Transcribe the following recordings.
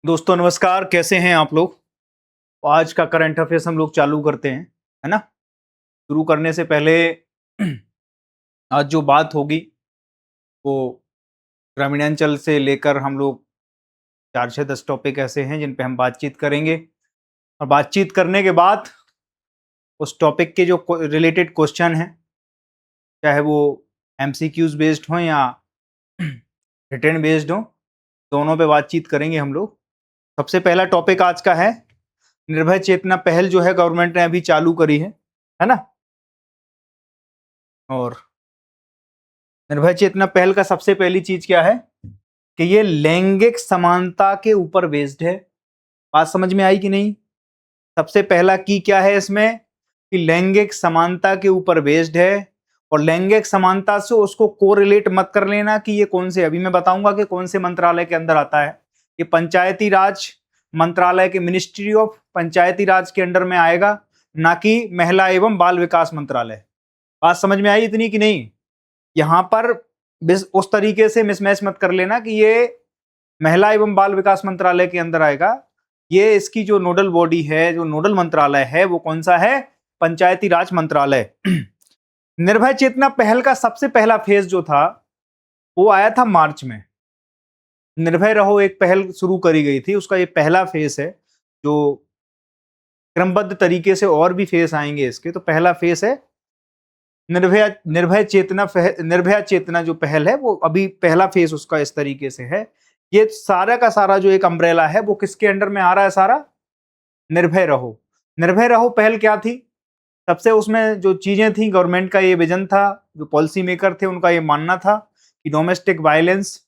दोस्तों नमस्कार, कैसे हैं आप लोग। तो आज का करंट अफेयर्स हम लोग चालू करते हैं, है ना। शुरू करने से पहले आज जो बात होगी वो ग्रामीणांचल से लेकर हम लोग 4 से 10 टॉपिक ऐसे हैं जिन पे हम बातचीत करेंगे, और बातचीत करने के बाद उस टॉपिक के जो रिलेटेड क्वेश्चन हैं, चाहे वो एमसीक्यूज बेस्ड हों या रिटर्न बेस्ड हों, दोनों पे बातचीत करेंगे हम लोग। सबसे पहला टॉपिक आज का है निर्भय चेतना पहल जो है गवर्नमेंट ने अभी चालू करी है ना। और निर्भय चेतना पहल का सबसे पहली चीज क्या है कि ये लैंगिक समानता के ऊपर बेस्ड है। बात समझ में आई कि नहीं। सबसे पहला की क्या है इसमें कि लैंगिक समानता के ऊपर बेस्ड है, और लैंगिक समानता से उसको कोरिलेट मत कर लेना कि ये कौन से, अभी मैं बताऊंगा कि कौन से मंत्रालय के अंदर आता है। ये पंचायती राज मंत्रालय के मिनिस्ट्री ऑफ पंचायती राज के अंडर में आएगा, ना कि महिला एवं बाल विकास मंत्रालय। बात समझ में आई इतनी कि नहीं। यहां पर उस तरीके से मिसमैच मत कर लेना कि ये महिला एवं बाल विकास मंत्रालय के अंदर आएगा। ये इसकी जो नोडल बॉडी है, जो नोडल मंत्रालय है, वो कौन सा है? पंचायती राज मंत्रालय। निर्भय चेतना पहल का सबसे पहला फेज जो था वो आया था मार्च में। निर्भय रहो एक पहल शुरू करी गई थी, उसका ये पहला फेज है, जो क्रमबद्ध तरीके से और भी फेज आएंगे इसके। तो पहला फेज है निर्भय चेतना जो पहल है, वो अभी पहला फेज उसका इस तरीके से है। ये सारा का सारा जो एक अम्ब्रेला है वो किसके अंडर में आ रहा है? सारा निर्भय रहो। निर्भय रहो पहल क्या थी? सबसे उसमें जो चीजें थी, गवर्नमेंट का ये विजन था, जो पॉलिसी मेकर थे उनका ये मानना था कि डोमेस्टिक वायलेंस,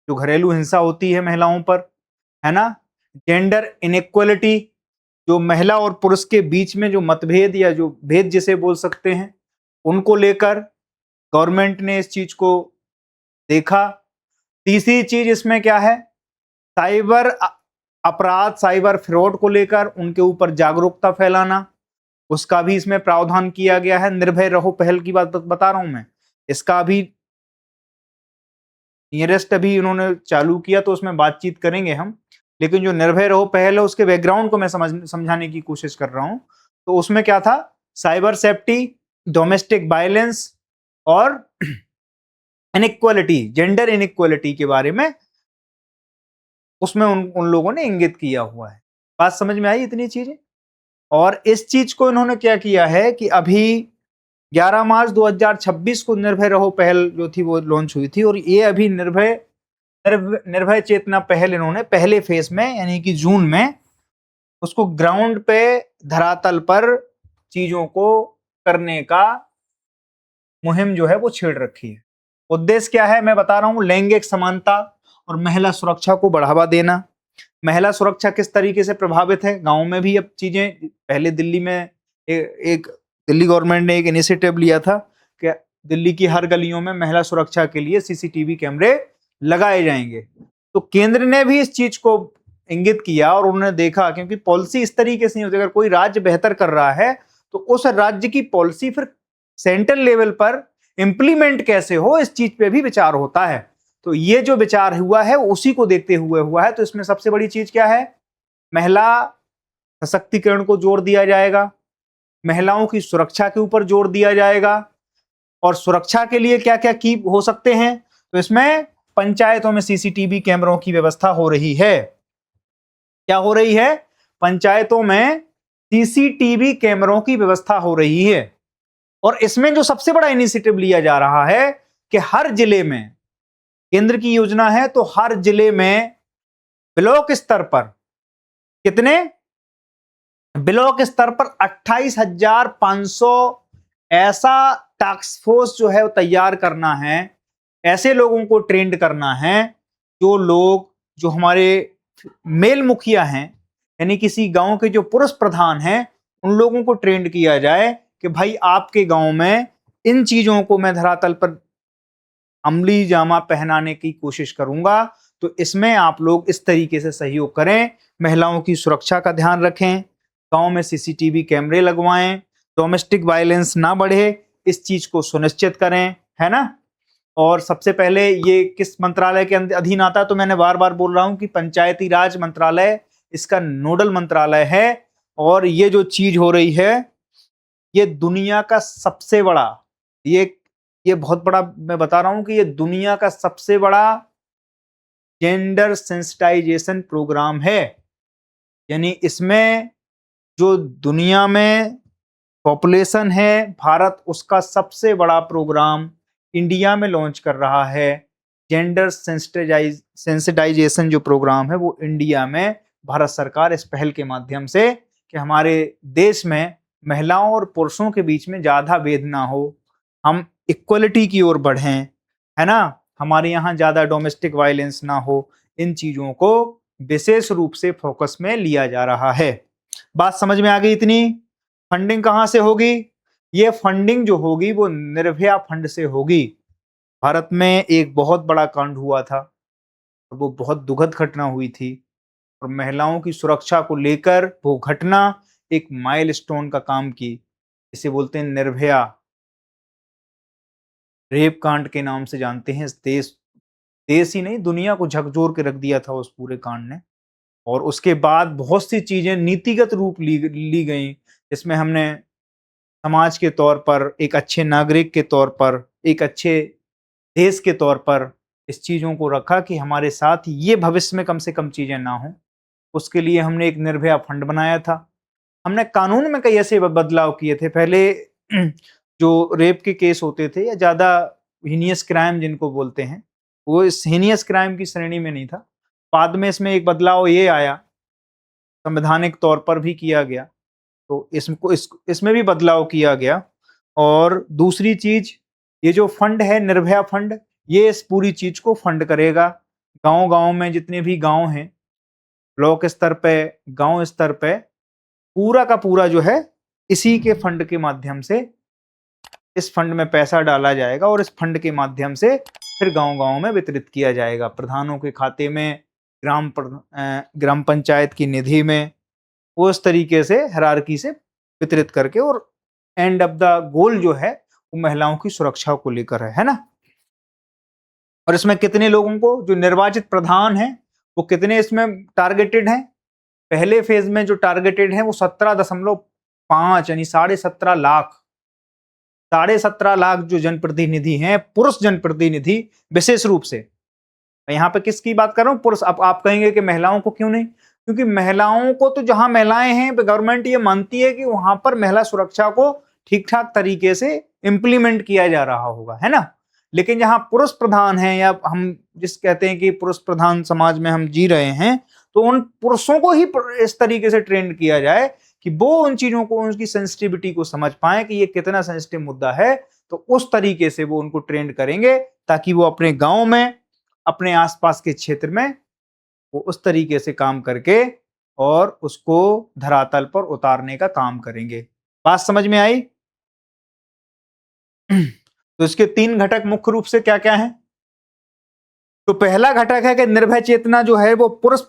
जो घरेलू हिंसा होती है महिलाओं पर, है ना, जेंडर इनइक्वलिटी, जो महिला और पुरुष के बीच में जो मतभेद या जो भेद जिसे बोल सकते हैं, उनको लेकर गवर्नमेंट ने इस चीज को देखा। तीसरी चीज इसमें क्या है? साइबर अपराध, साइबर फ्रॉड को लेकर उनके ऊपर जागरूकता फैलाना, उसका भी इसमें प्रावधान किया गया है। निर्भय रहो पहल की बात बता रहा हूं मैं, इसका भी नियरेस्ट अभी उन्होंने चालू किया, तो उसमें बातचीत करेंगे हम। लेकिन जो निर्भय रहो पहल है उसके बैकग्राउंड को मैं समझाने की कोशिश कर रहा हूं। तो उसमें क्या था? साइबर सेफ्टी, डोमेस्टिक वायलेंस और इनइक्वालिटी, जेंडर इनइक्वालिटी के बारे में उसमें उन लोगों ने इंगित किया हुआ है। बात समझ में आई इतनी चीजें। और इस चीज को इन्होंने क्या किया है कि अभी 11 मार्च 2026 को निर्भय रहो पहल जो थी वो लॉन्च हुई थी, और ये अभी निर्भय चेतना पहल इन्होंने पहले फेज में यानी कि जून में उसको ग्राउंड पे, धरातल पर चीजों को करने का मुहिम जो है वो छेड़ रखी है। उद्देश्य क्या है मैं बता रहा हूं, लैंगिक समानता और महिला सुरक्षा को बढ़ावा देना। महिला सुरक्षा किस तरीके से प्रभावित है? गांव में भी अब चीजें, पहले दिल्ली में एक दिल्ली गवर्नमेंट ने एक इनिशिएटिव लिया था कि दिल्ली की हर गलियों में महिला सुरक्षा के लिए सीसीटीवी कैमरे लगाए जाएंगे। तो केंद्र ने भी इस चीज को इंगित किया और उन्होंने देखा, क्योंकि पॉलिसी इस तरीके से नहीं होती। अगर कोई राज्य बेहतर कर रहा है तो उस राज्य की पॉलिसी फिर सेंट्रल लेवल पर इंप्लीमेंट कैसे हो, इस चीज पे भी विचार होता है। तो ये जो विचार हुआ है उसी को देखते हुए हुआ है। तो इसमें सबसे बड़ी चीज क्या है? महिला सशक्तिकरण को जोर दिया जाएगा, महिलाओं की सुरक्षा के ऊपर जोर दिया जाएगा। और सुरक्षा के लिए क्या क्या की हो सकते हैं? तो इसमें पंचायतों में सीसीटीवी कैमरों की व्यवस्था हो रही है। क्या हो रही है? पंचायतों में सीसीटीवी कैमरों की व्यवस्था हो रही है। और इसमें जो सबसे बड़ा इनिशिएटिव लिया जा रहा है कि हर जिले में, केंद्र की योजना है, तो हर जिले में ब्लॉक स्तर पर कितने? ब्लॉक स्तर पर 28,500 ऐसा टास्क फोर्स जो है वो तैयार करना है। ऐसे लोगों को ट्रेंड करना है, जो लोग, जो हमारे मेल मुखिया हैं, यानी किसी गांव के जो पुरुष प्रधान हैं, उन लोगों को ट्रेंड किया जाए कि भाई आपके गांव में इन चीजों को मैं धरातल पर अमली जामा पहनाने की कोशिश करूंगा। तो इसमें आप लोग इस तरीके से सहयोग करें, महिलाओं की सुरक्षा का ध्यान रखें, गांव में सीसीटीवी कैमरे लगवाएं, डोमेस्टिक वायलेंस ना बढ़े, इस चीज को सुनिश्चित करें, है ना। और सबसे पहले ये किस मंत्रालय के अधीन आता है? तो मैंने बार बार बोल रहा हूं कि पंचायती राज मंत्रालय इसका नोडल मंत्रालय है। और ये जो चीज हो रही है, ये दुनिया का सबसे बड़ा, ये बहुत बड़ा, मैं बता रहा हूं कि ये दुनिया का सबसे बड़ा जेंडर सेंसिटाइजेशन प्रोग्राम है। यानी इसमें जो दुनिया में पॉपुलेशन है भारत, उसका सबसे बड़ा प्रोग्राम इंडिया में लॉन्च कर रहा है। जेंडर सेंसिटाइजेशन जो प्रोग्राम है वो इंडिया में भारत सरकार इस पहल के माध्यम से कि हमारे देश में महिलाओं और पुरुषों के बीच में ज्यादा भेद ना हो, हम इक्वलिटी की ओर बढ़ें, है ना, हमारे यहाँ ज्यादा डोमेस्टिक वायलेंस ना हो, इन चीजों को विशेष रूप से फोकस में लिया जा रहा है। बात समझ में आ गई इतनी? फंडिंग कहां से होगी? ये फंडिंग जो होगी वो निर्भया फंड से होगी। भारत में एक बहुत बड़ा कांड हुआ था, वो बहुत दुखद घटना हुई थी, और महिलाओं की सुरक्षा को लेकर वो घटना एक माइलस्टोन का काम की। इसे बोलते हैं निर्भया रेप कांड के नाम से जानते हैं। इस देश ही नहीं, दुनिया को झकझोर के रख दिया था उस पूरे कांड ने। और उसके बाद बहुत सी चीजें नीतिगत रूप ली गई, जिसमें हमने समाज के तौर पर, एक अच्छे नागरिक के तौर पर, एक अच्छे देश के तौर पर इस चीजों को रखा कि हमारे साथ ये भविष्य में कम से कम चीजें ना हो। उसके लिए हमने एक निर्भया फंड बनाया था। हमने कानून में कई ऐसे बदलाव किए थे। पहले जो रेप के केस होते थे या ज्यादा हीनियस क्राइम जिनको बोलते हैं, वो इस हीनियस क्राइम की श्रेणी में नहीं था। बाद में इसमें एक बदलाव ये आया, संवैधानिक तौर पर भी किया गया, तो इसमें भी बदलाव किया गया। और दूसरी चीज, ये जो फंड है निर्भया फंड, ये इस पूरी चीज को फंड करेगा। गांव-गांव में जितने भी गांव हैं, ब्लॉक स्तर पे, गांव स्तर पे, पूरा का पूरा जो है इसी के फंड के माध्यम से, इस फंड में पैसा डाला जाएगा और इस फंड के माध्यम से फिर गांव-गांव में वितरित किया जाएगा, प्रधानों के खाते में, ग्राम पंचायत की निधि में, वो इस तरीके से हायरार्की से वितरित करके। और एंड ऑफ द गोल जो है वो महिलाओं की सुरक्षा को लेकर है ना। और इसमें कितने लोगों को, जो निर्वाचित प्रधान हैं वो कितने इसमें टारगेटेड हैं? पहले फेज में जो टारगेटेड हैं वो 17.5 यानी 17.5 लाख, 17.5 लाख जो जनप्रतिनिधि हैं, पुरुष जनप्रतिनिधि विशेष रूप से। यहाँ पे किसकी बात कर रहा हूँ? पुरुष। अब आप कहेंगे कि महिलाओं को क्यों नहीं? क्योंकि महिलाओं को तो, जहां महिलाएं हैं, गवर्नमेंट ये मानती है कि वहां पर महिला सुरक्षा को ठीक ठाक तरीके से इंप्लीमेंट किया जा रहा होगा, है ना। लेकिन जहां पुरुष प्रधान है, या हम जिस कहते हैं कि पुरुष प्रधान समाज में हम जी रहे हैं, तो उन पुरुषों को ही इस तरीके से ट्रेंड किया जाए कि वो उन चीजों को, उनकी सेंसिटिविटी को समझ पाए कि ये कितना सेंसिटिव मुद्दा है। तो उस तरीके से वो उनको ट्रेंड करेंगे ताकि वो अपने गांव में, अपने आसपास के क्षेत्र में वो उस तरीके से काम करके और उसको धरातल पर उतारने का काम करेंगे। बात समझ में आई? तो इसके 3 घटक मुख्य रूप से क्या क्या हैं? तो पहला घटक है कि निर्भय चेतना जो है वो पुरुष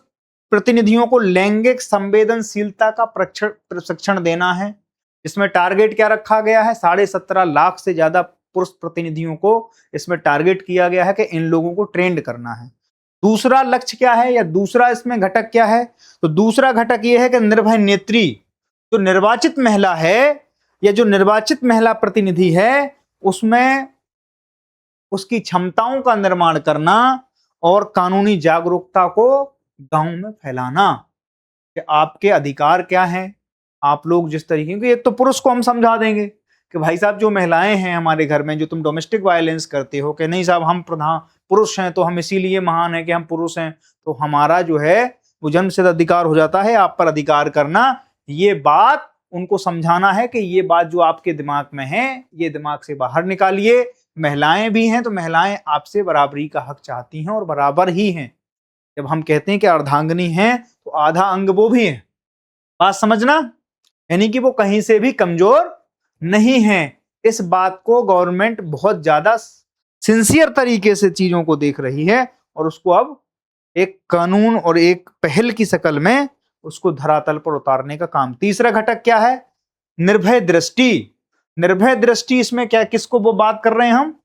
प्रतिनिधियों को लैंगिक संवेदनशीलता का प्रशिक्षण देना है। इसमें टारगेट क्या रखा गया है? 17.5 लाख से ज्यादा पुरुष प्रतिनिधियों को इसमें टारगेट किया गया है कि इन लोगों को ट्रेंड करना है। दूसरा लक्ष्य क्या है, या दूसरा इसमें घटक क्या है? तो दूसरा घटक यह है कि निर्भय नेत्री, जो निर्वाचित महिला है या जो निर्वाचित महिला प्रतिनिधि है, उसमें उसकी क्षमताओं का निर्माण करना और कानूनी जागरूकता को गांव में फैलाना कि आपके अधिकार क्या हैं। आप लोग जिस तरीके के, एक तो पुरुष को हम समझा देंगे कि भाई साहब जो महिलाएं हैं हमारे घर में, जो तुम डोमेस्टिक वायलेंस करते हो, कि नहीं साहब हम प्रधान पुरुष हैं तो हम इसीलिए महान है कि हम पुरुष हैं, तो हमारा जो है वो जन्मसिद्ध अधिकार हो जाता है आप पर अधिकार करना। ये बात उनको समझाना है कि ये बात जो आपके दिमाग में है, ये दिमाग से बाहर निकालिए। महिलाएं भी हैं तो महिलाएं आपसे बराबरी का हक चाहती हैं और बराबर ही हैं। जब हम कहते हैं कि अर्धांगिनी हैं तो आधा अंग वो भी है। बात समझना, यानी कि वो कहीं से भी कमजोर नहीं है। इस बात को गवर्नमेंट बहुत ज्यादा सिंसियर तरीके से चीजों को देख रही है और उसको अब एक कानून और एक पहल की शक्ल में उसको धरातल पर उतारने का काम। तीसरा घटक क्या है? निर्भय दृष्टि। निर्भय दृष्टि, इसमें क्या, किसको वो बात कर रहे हैं हम?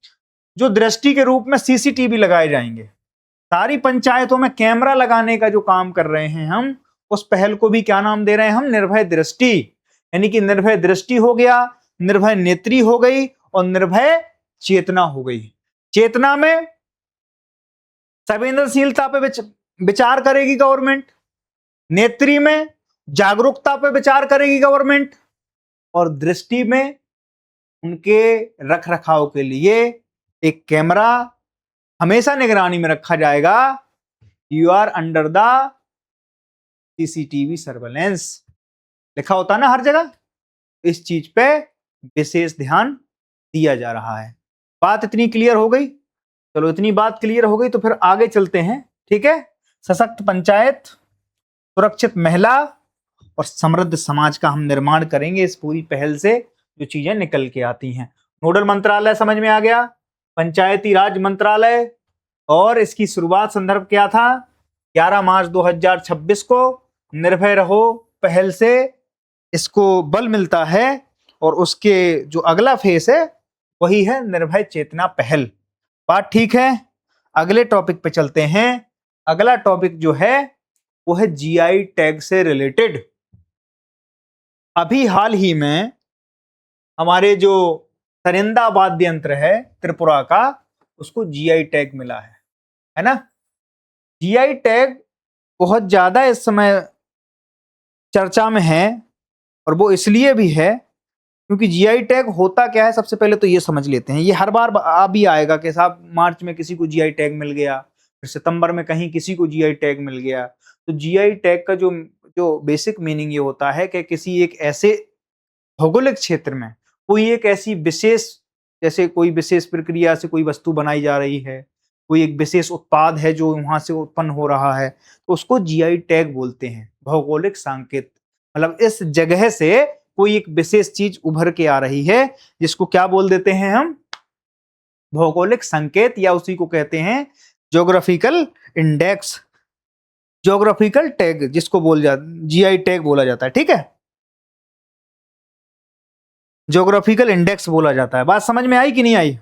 जो दृष्टि के रूप में सीसीटीवी लगाए जाएंगे। सारी पंचायतों में कैमरा लगाने का जो काम कर रहे हैं हम, उस पहल को भी क्या नाम दे रहे हैं हम? निर्भय दृष्टि। यानी कि निर्भय दृष्टि हो गया, निर्भय नेत्री हो गई और निर्भय चेतना हो गई। चेतना में संवेदनशीलता पे विचार करेगी गवर्नमेंट, नेत्री में जागरूकता पे विचार करेगी गवर्नमेंट, और दृष्टि में उनके रख रखाव के लिए एक कैमरा हमेशा निगरानी में रखा जाएगा। You are under the CCTV surveillance, लिखा होता है ना हर जगह। इस चीज पे विशेष ध्यान दिया जा रहा है। बात इतनी क्लियर हो गई? चलो इतनी बात क्लियर हो गई तो फिर आगे चलते हैं। ठीक है, सशक्त पंचायत, सुरक्षित महिला और समृद्ध समाज का हम निर्माण करेंगे इस पूरी पहल से जो चीजें निकल के आती हैं। नोडल मंत्रालय समझ में आ गया, पंचायती राज मंत्रालय, और इसकी शुरुआत संदर्भ क्या था? 11 मार्च 2026 को निर्भय रहो पहल से इसको बल मिलता है, और उसके जो अगला फेस है वही है निर्भय चेतना पहल। बात ठीक है? अगले टॉपिक पे चलते हैं। अगला टॉपिक जो है वो है जीआई टैग से रिलेटेड। अभी हाल ही में हमारे जो सरिंदा वाद्य यंत्र है त्रिपुरा का, उसको जीआई टैग मिला है ना। जीआई टैग बहुत ज्यादा इस समय चर्चा में है, और वो इसलिए भी है क्योंकि जीआई टैग होता क्या है सबसे पहले तो ये समझ लेते हैं। ये हर बार भी आएगा कि साहब मार्च में किसी को जीआई टैग मिल गया, फिर सितंबर में कहीं किसी को जीआई टैग मिल गया। तो जीआई टैग का जो जो बेसिक मीनिंग ये होता है कि किसी एक ऐसे भौगोलिक क्षेत्र में कोई एक ऐसी विशेष, जैसे कोई विशेष प्रक्रिया से कोई वस्तु बनाई जा रही है, कोई एक विशेष उत्पाद है जो वहां से उत्पन्न हो रहा है, तो उसको जीआई टैग बोलते हैं, भौगोलिक संकेत। मतलब इस जगह से कोई एक विशेष चीज उभर के आ रही है जिसको क्या बोल देते हैं हम? भौगोलिक संकेत, या उसी को कहते हैं ज्योग्राफिकल इंडेक्स, ज्योग्राफिकल टैग जिसको जीआई टैग बोला जाता है। ठीक है, ज्योग्राफिकल इंडेक्स बोला जाता है। बात समझ में आई कि नहीं आई?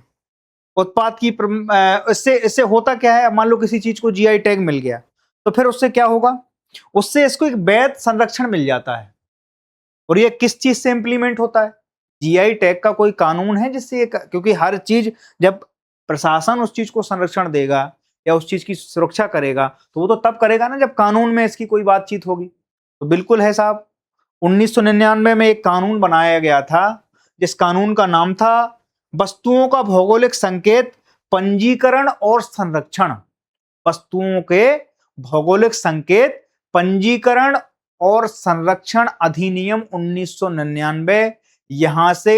उत्पाद की इससे होता क्या है? मान लो किसी चीज को जीआई टैग मिल गया तो फिर उससे क्या होगा? उससे इसको एक वैध संरक्षण मिल जाता है। और ये किस चीज से इंप्लीमेंट होता है? जीआई टैग का कोई कानून है जिससे, क्योंकि हर चीज जब प्रशासन उस चीज को संरक्षण देगा या उस चीज की सुरक्षा करेगा तो वो तो तब करेगा ना जब कानून में इसकी कोई बातचीत होगी। तो बिल्कुल है साहब, 1999 में एक कानून बनाया गया था जिस कानून का नाम था वस्तुओं का भौगोलिक संकेत पंजीकरण और संरक्षण। वस्तुओं के भौगोलिक संकेत पंजीकरण और संरक्षण अधिनियम 1999। यहां से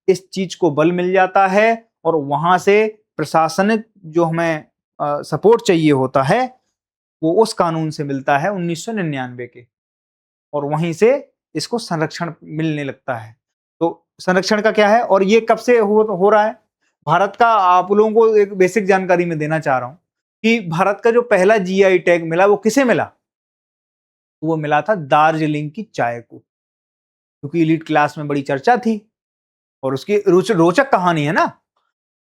इस चीज को बल मिल जाता है और वहां से प्रशासनिक जो हमें सपोर्ट चाहिए होता है वो उस कानून से मिलता है 1999 के, और वहीं से इसको संरक्षण मिलने लगता है। तो संरक्षण का क्या है और ये कब से हो रहा है भारत का? आप लोगों को एक बेसिक जानकारी में देना चाह रहा हूं कि भारत का जो पहला जीआई टैग मिला वो किसे मिला? वो मिला था दार्जिलिंग की चाय को, क्योंकि इलीट क्लास में बड़ी चर्चा थी और उसकी रोचक कहानी है ना।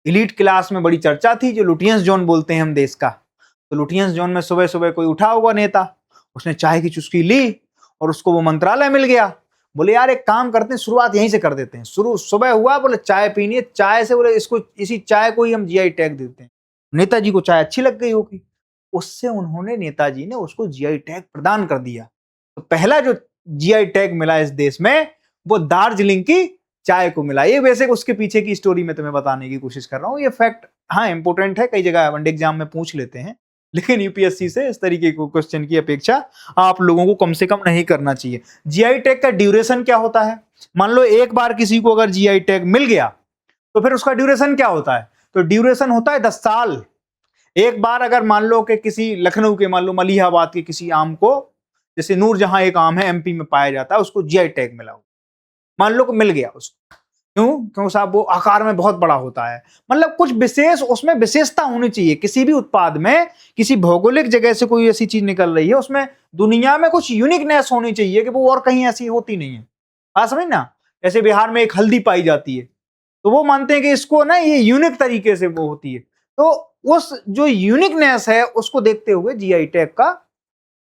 इलीट क्लास में बड़ी चर्चा थी, जो लुटियंस जोन बोलते हैं हम देश का। तो लुटियंस जोन में सुबह सुबह कोई उठा हुआ नेता, उसने चाय की चुस्की ली और उसको वो मंत्रालय मिल गया। बोले यार एक काम करते हैं, शुरुआत यहीं से कर देते हैं। शुरू सुबह हुआ, बोले चाय पीनी है, चाय से बोले इसको, इसी चाय को ही हम जीआई टैग देते हैं। नेताजी को चाय अच्छी लग गई होगी, उससे उन्होंने, नेताजी ने उसको जीआई टैग प्रदान कर दिया। तो पहला जो जीआई टैग मिला इस देश में वो दार्जिलिंग की चाय को मिला। ये बेसिक उसके पीछे की स्टोरी में तुम्हें बताने की कोशिश कर रहा हूँ। ये फैक्ट हाँ इंपोर्टेंट है, कई जगह वनडे एग्जाम में पूछ लेते हैं, लेकिन यूपीएससी से इस तरीके को क्वेश्चन की अपेक्षा आप लोगों को कम से कम नहीं करना चाहिए। जीआई टैग का ड्यूरेशन क्या होता है? मान लो एक बार किसी को अगर जीआई टैग मिल गया तो फिर उसका ड्यूरेशन क्या होता है? तो ड्यूरेशन होता है 10 साल। एक बार अगर मान लो कि किसी लखनऊ के, मान लो मलिहाबाद के किसी आम को, जैसे नूरजहां एक आम है एमपी में पाया जाता है, उसको जीआई टैग मिला, मान लो को मिल गया उसको, क्यों साहब? वो आकार में बहुत बड़ा होता है। मतलब कुछ विशेष उसमें विशेषता होनी चाहिए। किसी भी उत्पाद में किसी भौगोलिक जगह से कोई ऐसी चीज निकल रही है, उसमें दुनिया में कुछ यूनिकनेस होनी चाहिए कि वो और कहीं ऐसी होती नहीं है। बात समझ ना? जैसे बिहार में एक हल्दी पाई जाती है, तो वो मानते हैं कि इसको ना ये यूनिक तरीके से वो होती है। तो उस जो यूनिकनेस है उसको देखते हुए जीआई टैग का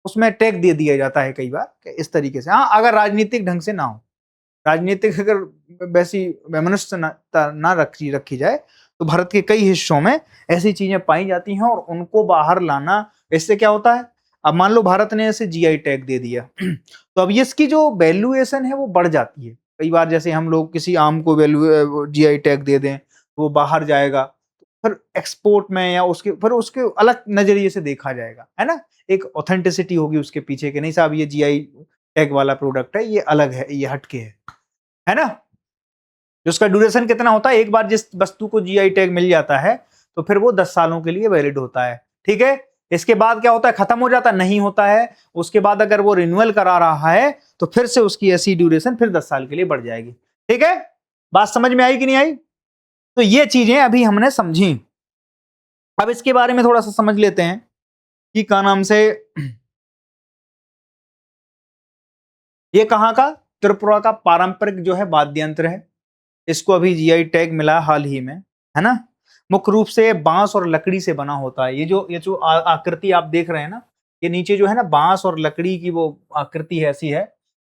उसमें टैग दे दिया जाता है कई बार इस तरीके से। हाँ, अगर राजनीतिक ढंग से ना हो, राजनीतिक अगर वैसी वैमनस्य ना रखी जाए, तो भारत के कई हिस्सों में ऐसी चीजें पाई जाती हैं और उनको बाहर लाना, इससे क्या होता है, अब मान लो भारत ने ऐसे जीआई टैग दे दिया तो अब इसकी जो वैल्यूएशन है वो बढ़ जाती है। कई बार जैसे हम लोग किसी आम को वैल्यू जीआई टैग दे दें, वो बाहर जाएगा, फिर एक्सपोर्ट में या उसके अलग नजरिए से देखा जाएगा, है ना। एक ऑथेंटिसिटी होगी उसके पीछे कि नहीं साहब ये जीआई टैग वाला प्रोडक्ट है, ये अलग है, ये हटके है ना। उसका ड्यूरेशन कितना होता है, एक बार जिस वस्तु को जीआई टैग मिल जाता है तो फिर वो 10 सालों के लिए वैलिड होता है, ठीक है। इसके बाद क्या होता है, खत्म हो जाता नहीं होता है। उसके बाद अगर वो रिन्यूअल करा रहा है तो फिर से उसकी ऐसी ड्यूरेशन फिर 10 साल के लिए बढ़ जाएगी, ठीक है। बात समझ में आई कि नहीं आई? तो ये चीजें अभी हमने समझी। अब इसके बारे में थोड़ा सा समझ लेते हैं कि क्या नाम से ये कहां का, त्रिपुरा का पारंपरिक जो है वाद्य यंत्र है। इसको अभी जीआई टैग मिला हाल ही में, है ना। मुख्य रूप से बांस और लकड़ी से बना होता है। ये जो आकृति आप देख रहे हैं ना, ये नीचे जो है ना बांस और लकड़ी की वो आकृति ऐसी है,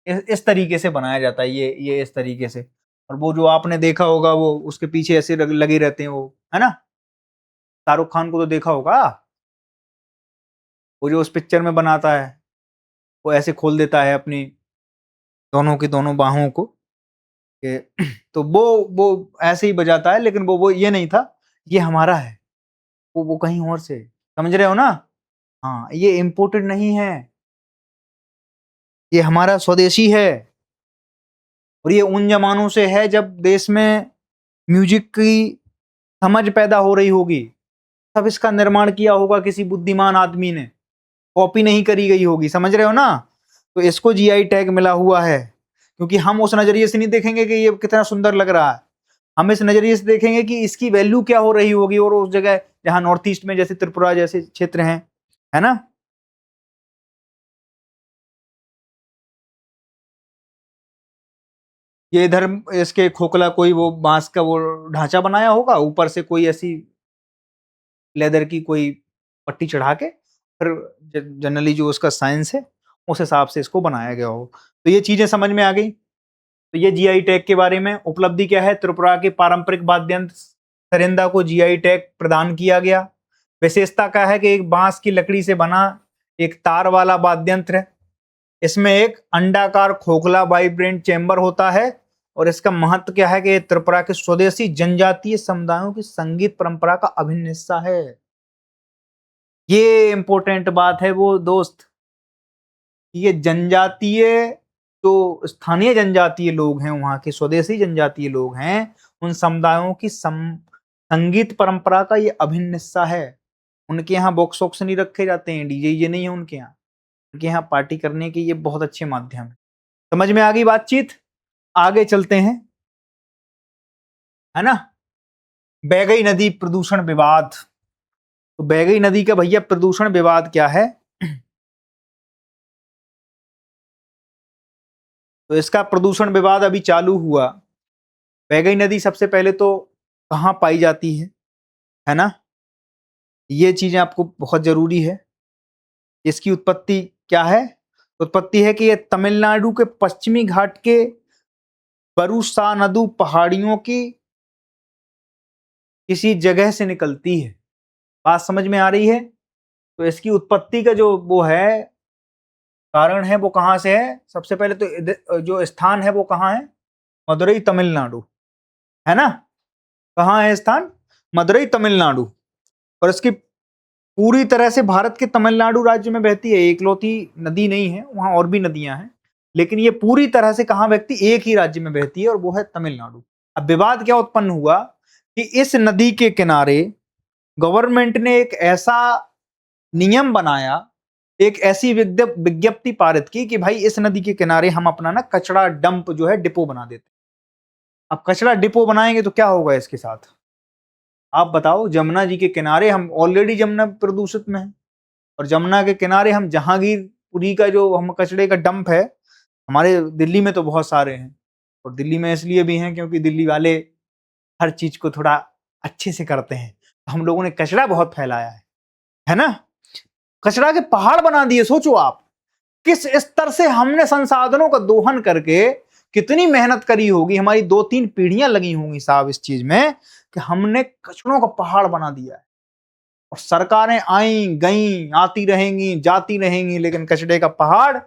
इस तरीके से बनाया जाता है, ये इस तरीके से। और वो जो आपने देखा होगा वो उसके पीछे ऐसे लगे रहते हैं वो, है ना। शाहरुख खान को तो देखा होगा, वो जो उस पिक्चर में बनाता है, वो ऐसे खोल देता है अपनी दोनों की दोनों बाहों को तो वो ऐसे ही बजाता है, लेकिन वो ये नहीं था, ये हमारा है, वो कहीं और से, समझ रहे हो ना। हाँ, ये इम्पोर्टेड नहीं है, ये हमारा स्वदेशी है। और ये उन जमानों से है जब देश में म्यूजिक की समझ पैदा हो रही होगी, तब इसका निर्माण किया होगा किसी बुद्धिमान आदमी ने, कॉपी नहीं करी गई होगी, समझ रहे हो ना। तो इसको जीआई टैग मिला हुआ है, क्योंकि हम उस नजरिए से नहीं देखेंगे कि ये कितना सुंदर लग रहा है, हम इस नजरिए से देखेंगे कि इसकी वैल्यू क्या हो रही होगी। और उस जगह जहां नॉर्थ ईस्ट में जैसे त्रिपुरा जैसे क्षेत्र हैं, है ना। ये इधर इसके खोखला कोई वो बांस का वो ढांचा बनाया होगा, ऊपर से कोई ऐसी लेदर की कोई पट्टी चढ़ा के, फिर जनरली जो उसका साइंस है उस हिसाब से इसको बनाया गया हो। तो ये चीजें समझ में आ गई। तो ये जीआई टैग के बारे में उपलब्धि क्या है, त्रिपुरा के पारंपरिक वाद्य यंत्र सरिंदा को जीआई टैग प्रदान किया गया। विशेषता क्या है कि एक बांस की लकड़ी से बना एक तार वाला वाद्य यंत्र है। इसमें एक अंडाकार खोखला वाइब्रेंट चैम्बर होता है। और इसका महत्व क्या है कि त्रिपुरा के स्वदेशी जनजातीय समुदायों की संगीत परंपरा का अभिन्न हिस्सा है। ये इंपॉर्टेंट बात है वो दोस्त, ये जनजातीय जो स्थानीय जनजातीय लोग हैं, वहां के स्वदेशी जनजातीय लोग हैं, उन समुदायों की संगीत परंपरा का ये अभिन्न हिस्सा है। उनके यहाँ बॉक्स वॉक्स नहीं रखे जाते हैं, डीजे ये नहीं है उनके यहाँ। उनके यहाँ पार्टी करने के ये बहुत अच्छे माध्यम है। समझ में आ गई बातचीत? आगे चलते हैं, है ना। बैगई नदी प्रदूषण विवाद। तो बैगई नदी का भैया प्रदूषण विवाद क्या है, तो इसका प्रदूषण विवाद अभी चालू हुआ। बैगई नदी सबसे पहले तो कहाँ पाई जाती है ना, ये चीजें आपको बहुत जरूरी है। इसकी उत्पत्ति क्या है, उत्पत्ति है कि ये तमिलनाडु के पश्चिमी घाट के बरुसानदु पहाड़ियों की किसी जगह से निकलती है। बात समझ में आ रही है? तो इसकी उत्पत्ति का जो वो है कारण है वो कहाँ से है, सबसे पहले तो जो स्थान है वो कहाँ है, मदुरई तमिलनाडु, है ना। कहाँ है स्थान, मदुरई तमिलनाडु। और इसकी पूरी तरह से भारत के तमिलनाडु राज्य में बहती है, एकलौती नदी नहीं है, वहां और भी नदियां हैं, लेकिन ये पूरी तरह से कहां बहती, एक ही राज्य में बहती है और वो है तमिलनाडु। अब विवाद क्या उत्पन्न हुआ कि इस नदी के किनारे गवर्नमेंट ने एक ऐसा नियम बनाया, एक ऐसी विज्ञप्ति पारित की कि भाई इस नदी के किनारे हम अपना ना कचरा डंप जो है डिपो बना देते। अब कचरा डिपो बनाएंगे तो क्या होगा इसके साथ, आप बताओ। जमुना जी के किनारे हम ऑलरेडी जमुना प्रदूषित में है, और जमुना के किनारे हम जहांगीरपुरी का जो हम कचड़े का डंप है, हमारे दिल्ली में तो बहुत सारे हैं। और दिल्ली में इसलिए भी हैं क्योंकि दिल्ली वाले हर चीज को थोड़ा अच्छे से करते हैं। हम लोगों ने कचरा बहुत फैलाया है ना, कचरा के पहाड़ बना दिए। सोचो आप किस स्तर से हमने संसाधनों का दोहन करके कितनी मेहनत करी होगी, हमारी 2-3 पीढ़ियां लगी होंगी साहब इस चीज में कि हमने कचरों का पहाड़ बना दिया है। और सरकारें आई गई, आती रहेंगी जाती रहेंगी, लेकिन कचरे का पहाड़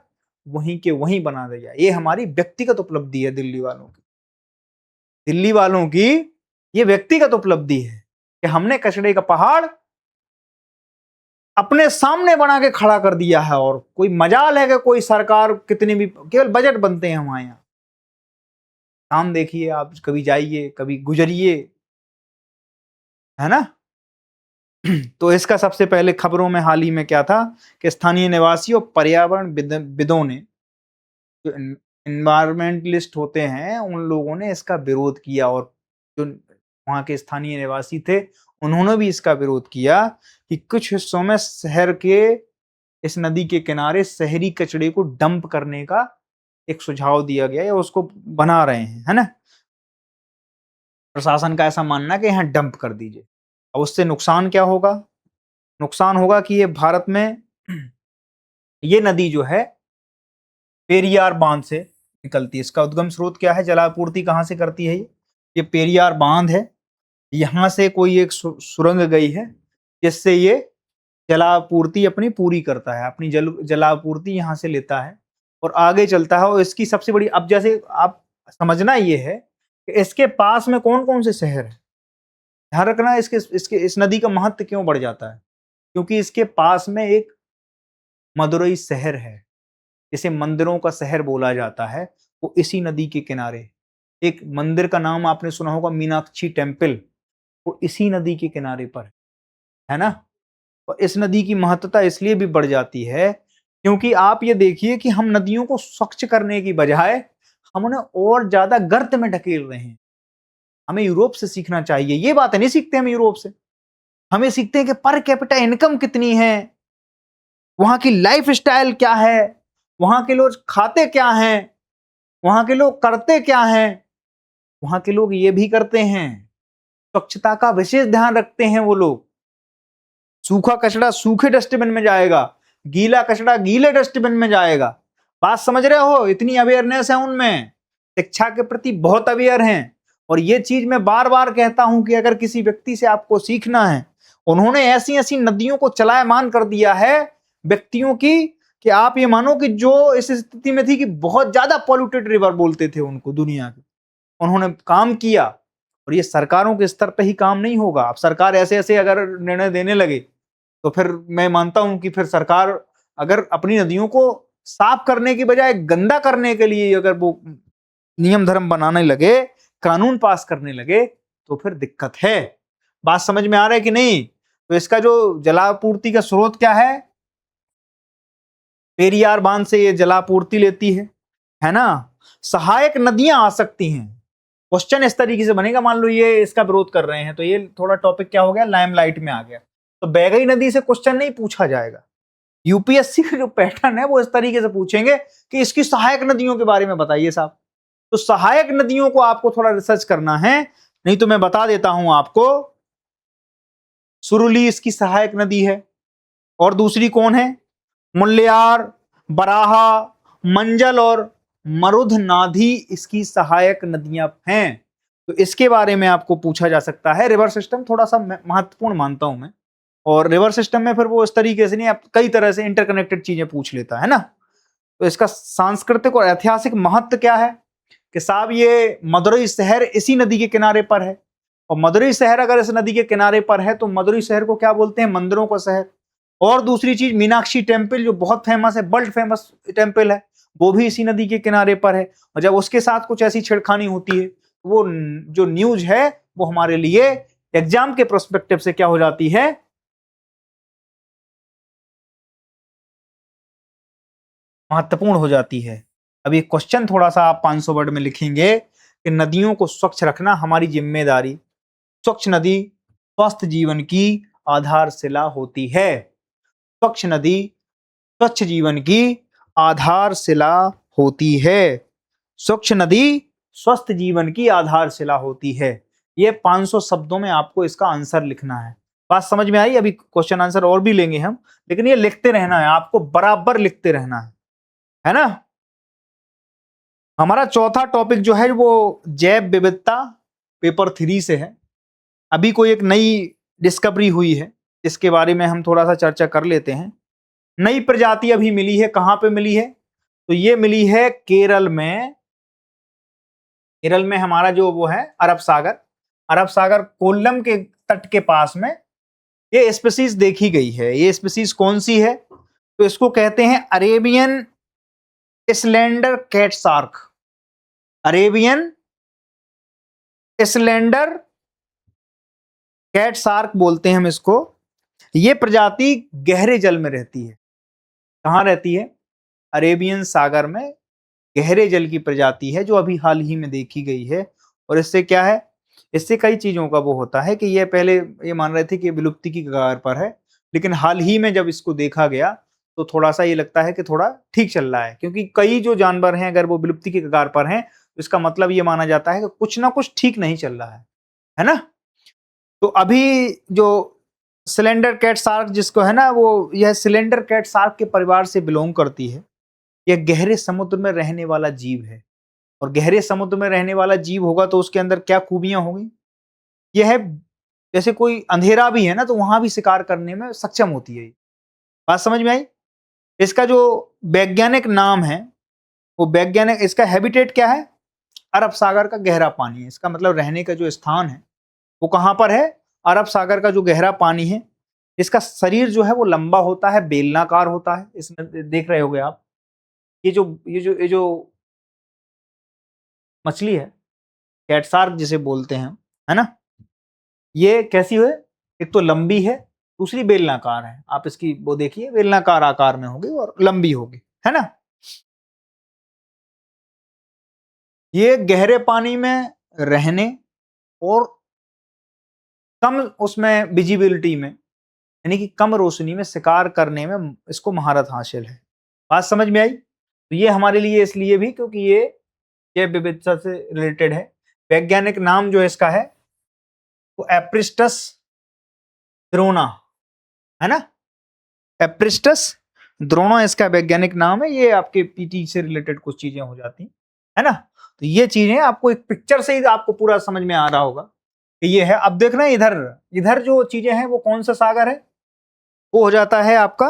वहीं के वहीं बना दिया। ये हमारी व्यक्तिगत उपलब्धि है दिल्ली वालों की, दिल्ली वालों की ये व्यक्तिगत उपलब्धि है कि हमने कचरे का पहाड़ अपने सामने बना के खड़ा कर दिया है। और कोई मजाल है कि कोई सरकार कितनी भी, केवल बजट बनते हैं हमारे यहाँ। काम देखिए आप, कभी जाइए कभी गुजरिए, है ना। तो इसका सबसे पहले खबरों में हाल ही में क्या था कि स्थानीय निवासी और पर्यावरण विदों ने, जो एनवायरमेंटलिस्ट होते हैं, उन लोगों ने इसका विरोध किया। और जो वहाँ के स्थानीय निवासी थे उन्होंने भी इसका विरोध किया कि कुछ हिस्सों में शहर के इस नदी के किनारे शहरी कचरे को डंप करने का एक सुझाव दिया गया या उसको बना रहे हैं, है ना। प्रशासन का ऐसा मानना है कि यहाँ डंप कर दीजिए। अब उससे नुकसान क्या होगा? नुकसान होगा कि ये भारत में ये नदी जो है पेरियार बांध से निकलती है। इसका उद्गम स्रोत क्या है, जलापूर्ति कहाँ से करती है? ये पेरियार बांध है। यहाँ से कोई एक सुरंग गई है जिससे ये जलापूर्ति अपनी पूरी करता है, अपनी जलापूर्ति यहाँ से लेता है और आगे चलता है। और इसकी सबसे बड़ी, अब जैसे आप समझना ये है कि इसके पास में कौन कौन से शहर है। ध्यान रखना इस नदी का महत्व क्यों बढ़ जाता है, क्योंकि इसके पास में एक मदुरई शहर है, जिसे मंदिरों का शहर बोला जाता है, वो इसी नदी के किनारे। एक मंदिर का नाम आपने सुना होगा, मीनाक्षी टेम्पल, वो इसी नदी के किनारे पर है ना। और इस नदी की महत्वता इसलिए भी बढ़ जाती है क्योंकि आप ये देखिए कि हम नदियों को स्वच्छ करने की बजाय हम उन्हें और ज्यादा गर्त में ढकेल रहे हैं। हमें यूरोप से सीखना चाहिए। ये बात नहीं सीखते हम यूरोप से, हमें सीखते हैं कि पर कैपिटा इनकम कितनी है, वहां की लाइफ स्टाइल क्या है, वहां के लोग खाते क्या हैं, वहां के लोग करते क्या हैं। वहां के लोग ये भी करते हैं, स्वच्छता का विशेष ध्यान रखते हैं। वो लोग सूखा कचरा सूखे डस्टबिन में जाएगा, गीला कचरा गीले डस्टबिन में जाएगा। बात समझ रहे हो? इतनी अवेयरनेस है उनमें, शिक्षा के प्रति बहुत अवेयर हैं। और ये चीज मैं बार बार कहता हूं कि अगर किसी व्यक्ति से आपको सीखना है, उन्होंने ऐसी ऐसी नदियों को चलायमान कर दिया है व्यक्तियों की कि आप ये मानो कि जो इस स्थिति में थी कि बहुत ज्यादा पॉल्यूटेड रिवर बोलते थे उनको दुनिया के, उन्होंने काम किया। और ये सरकारों के स्तर पे ही काम नहीं होगा। अब सरकार ऐसे ऐसे अगर निर्णय देने लगे तो फिर मैं मानता हूं कि फिर सरकार अगर अपनी नदियों को साफ करने की बजाय गंदा करने के लिए अगर वो नियम धर्म बनाने लगे, कानून पास करने लगे, तो फिर दिक्कत है। बात समझ में आ रहा है कि नहीं? तो इसका जो जलापूर्ति का स्रोत क्या है, पेरियार बांध से ये जलापूर्ति लेती है ना। सहायक नदियां आ सकती हैं। क्वेश्चन इस तरीके से बनेगा, मान लो ये इसका विरोध कर रहे हैं तो ये थोड़ा टॉपिक क्या हो गया, लाइमलाइट में आ गया। तो बैगई नदी से क्वेश्चन नहीं पूछा जाएगा। यूपीएससी का जो पैटर्न है वो इस तरीके से पूछेंगे कि इसकी सहायक नदियों के बारे में बताइए साहब। तो सहायक नदियों को आपको थोड़ा रिसर्च करना है, नहीं तो मैं बता देता हूं आपको। सुरुली इसकी सहायक नदी है, और दूसरी कौन है, मुल्लियार, बराहा, मंजल और मरुधनाधी इसकी सहायक नदियां हैं। तो इसके बारे में आपको पूछा जा सकता है। रिवर सिस्टम थोड़ा सा महत्वपूर्ण मानता हूं मैं, और रिवर सिस्टम में फिर वो इस तरीके से नहीं, आप कई तरह से इंटरकनेक्टेड चीजें पूछ लेता है ना। तो इसका सांस्कृतिक और ऐतिहासिक महत्व क्या है कि साहब ये मदुरई शहर इसी नदी के किनारे पर है। और मदुरई शहर अगर इस नदी के किनारे पर है तो मदुरई शहर को क्या बोलते हैं, मंदिरों का शहर। और दूसरी चीज, मीनाक्षी टेम्पल जो बहुत फेमस है, वर्ल्ड फेमस टेम्पल है, वो भी इसी नदी के किनारे पर है। और जब उसके साथ कुछ ऐसी छेड़खानी होती है, वो जो न्यूज है वो हमारे लिए एग्जाम के प्रोस्पेक्टिव से क्या हो जाती है, महत्वपूर्ण हो जाती है। अब ये क्वेश्चन थोड़ा सा आप 500 वर्ड में लिखेंगे कि नदियों को स्वच्छ रखना हमारी जिम्मेदारी। स्वच्छ नदी स्वस्थ जीवन की आधारशिला होती है। स्वच्छ नदी स्वच्छ जीवन की आधारशिला होती है। स्वच्छ नदी स्वस्थ जीवन की आधारशिला होती है। ये 500 शब्दों में आपको इसका आंसर लिखना है। बात समझ में आई? अभी क्वेश्चन आंसर और भी लेंगे हम, लेकिन ये लिखते रहना है, आपको बराबर लिखते रहना है ना। हमारा चौथा टॉपिक जो है वो जैव विविधता पेपर 3 से है। अभी कोई एक नई डिस्कवरी हुई है, इसके बारे में हम थोड़ा सा चर्चा कर लेते हैं। नई प्रजाति अभी मिली है, कहां पे मिली है? तो ये मिली है केरल में। केरल में हमारा जो वो है अरब सागर कोल्लम के तट के पास में ये स्पीसीज देखी गई है। ये स्पीसीज कौन सी है? तो इसको कहते हैं Arabian slender cat shark. Arabian slender cat shark बोलते हैं हम इसको। ये प्रजाति गहरे जल में रहती है। कहां रहती है? अरेबियन सागर में गहरे जल की प्रजाति है, जो अभी हाल ही में देखी गई है। और इससे क्या है? इससे कई चीजों का वो होता है कि ये पहले ये मान रहे थे कि विलुप्ति की कगार पर है, लेकिन हाल ही में जब इसको देखा गया तो थोड़ा सा ये लगता है कि थोड़ा ठीक चल रहा है, क्योंकि कई जो जानवर हैं अगर वो विलुप्ति की कगार पर हैं तो इसका मतलब ये माना जाता है कि कुछ ना कुछ ठीक नहीं चल रहा है ना। तो अभी जो सिलेंडर कैट शार्क जिसको है ना, वो यह सिलेंडर कैट शार्क के परिवार से बिलोंग करती है। यह गहरे समुद्र में रहने वाला जीव है, और गहरे समुद्र में रहने वाला जीव होगा तो उसके अंदर क्या खूबियां होंगी? यह है जैसे कोई अंधेरा भी है ना तो वहां भी शिकार करने में सक्षम होती है। बात समझ में आई? इसका जो वैज्ञानिक नाम है वो वैज्ञानिक, इसका हैबिटेट क्या है? अरब सागर का गहरा पानी है। इसका मतलब रहने का जो स्थान है वो कहां पर है? अरब सागर का जो गहरा पानी है। इसका शरीर जो है वो लंबा होता है, बेलनाकार होता है। इसमें देख रहे होगे आप, ये जो मछली है कैट शार्क जिसे बोलते हैं, है ना, ये कैसी है? एक तो लंबी है, दूसरी बेलनाकार है। आप इसकी वो देखिए, बेलनाकार आकार में होगी और लंबी होगी, है ना। ये गहरे पानी में रहने और कम उसमें विजिबिलिटी में, यानी कि कम रोशनी में शिकार करने में इसको महारत हासिल है। बात समझ में आई? तो ये हमारे लिए इसलिए भी क्योंकि ये जैव विविधता से रिलेटेड है। वैज्ञानिक नाम जो है इसका है वो एप्रिस्टस द्रोना, है ना। एप्रिस्टस द्रोना इसका वैज्ञानिक नाम है। ये आपके पीटी से रिलेटेड कुछ चीजें हो जाती हैं, है ना। तो ये चीजें आपको एक पिक्चर से ही आपको पूरा समझ में आ रहा होगा कि ये है। अब देख रहे हैं इधर इधर जो चीजें हैं वो कौन सा सागर है? वो हो जाता है आपका,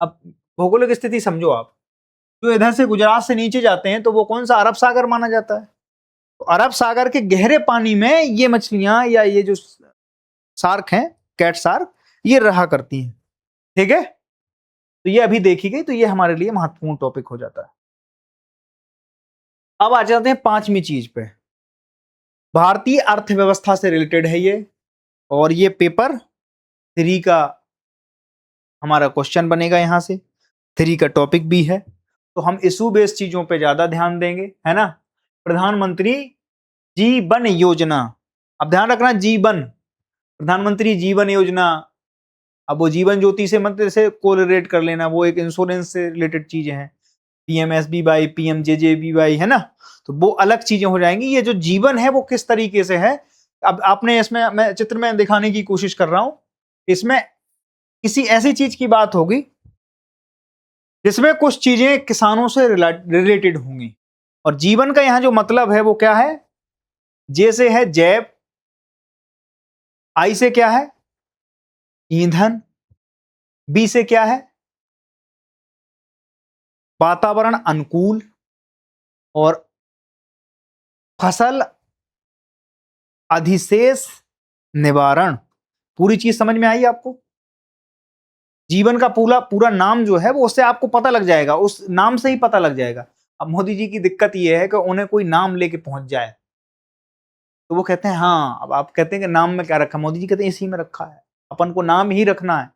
अब भौगोलिक स्थिति समझो आप, जो इधर से गुजरात से नीचे जाते हैं तो वो कौन सा अरब सागर माना जाता है। तो अरब सागर के गहरे पानी में ये मछलियां या ये जो शार्क हैं, कैट शार्क, ये रहा करती हैं। ठीक है, तो ये अभी देखी गई, तो ये हमारे लिए महत्वपूर्ण टॉपिक हो जाता है। अब आ जाते हैं 5वीं चीज पे। भारतीय अर्थव्यवस्था से रिलेटेड है ये, और ये पेपर 3 का हमारा क्वेश्चन बनेगा। यहां से 3 का टॉपिक भी है, तो हम इशू बेस्ड चीजों पे ज्यादा ध्यान देंगे, है ना। प्रधानमंत्री जीवन योजना, अब ध्यान रखना, जीवन, प्रधानमंत्री जीवन योजना। अब वो जीवन ज्योति से मत से कोरिलेट कर लेना, वो एक इंश्योरेंस से रिलेटेड चीजें हैं। PMSBY, PMJJBY, है ना, तो वो अलग चीजें हो जाएंगी। ये जो जीवन है वो किस तरीके से है, अब आपने इसमें मैं चित्र में दिखाने की कोशिश कर रहा हूं। इसमें किसी ऐसी चीज की बात होगी जिसमें कुछ चीजें किसानों से रिलेटेड होंगी, और जीवन का यहां जो मतलब है वो क्या है? जे से है जैव, आई से क्या है? ईंधन, बी से क्या है? वातावरण अनुकूल, और फसल अधिशेष निवारण। पूरी चीज समझ में आई आपको? जीवन का पूरा नाम जो है वो उससे आपको पता लग जाएगा, उस नाम से ही पता लग जाएगा। अब मोदी जी की दिक्कत ये है कि उन्हें कोई नाम लेके पहुंच जाए तो वो कहते हैं हाँ, अब आप कहते हैं कि नाम में क्या रखा, मोदी जी कहते हैं इसी में रखा है, अपन को नाम ही रखना है,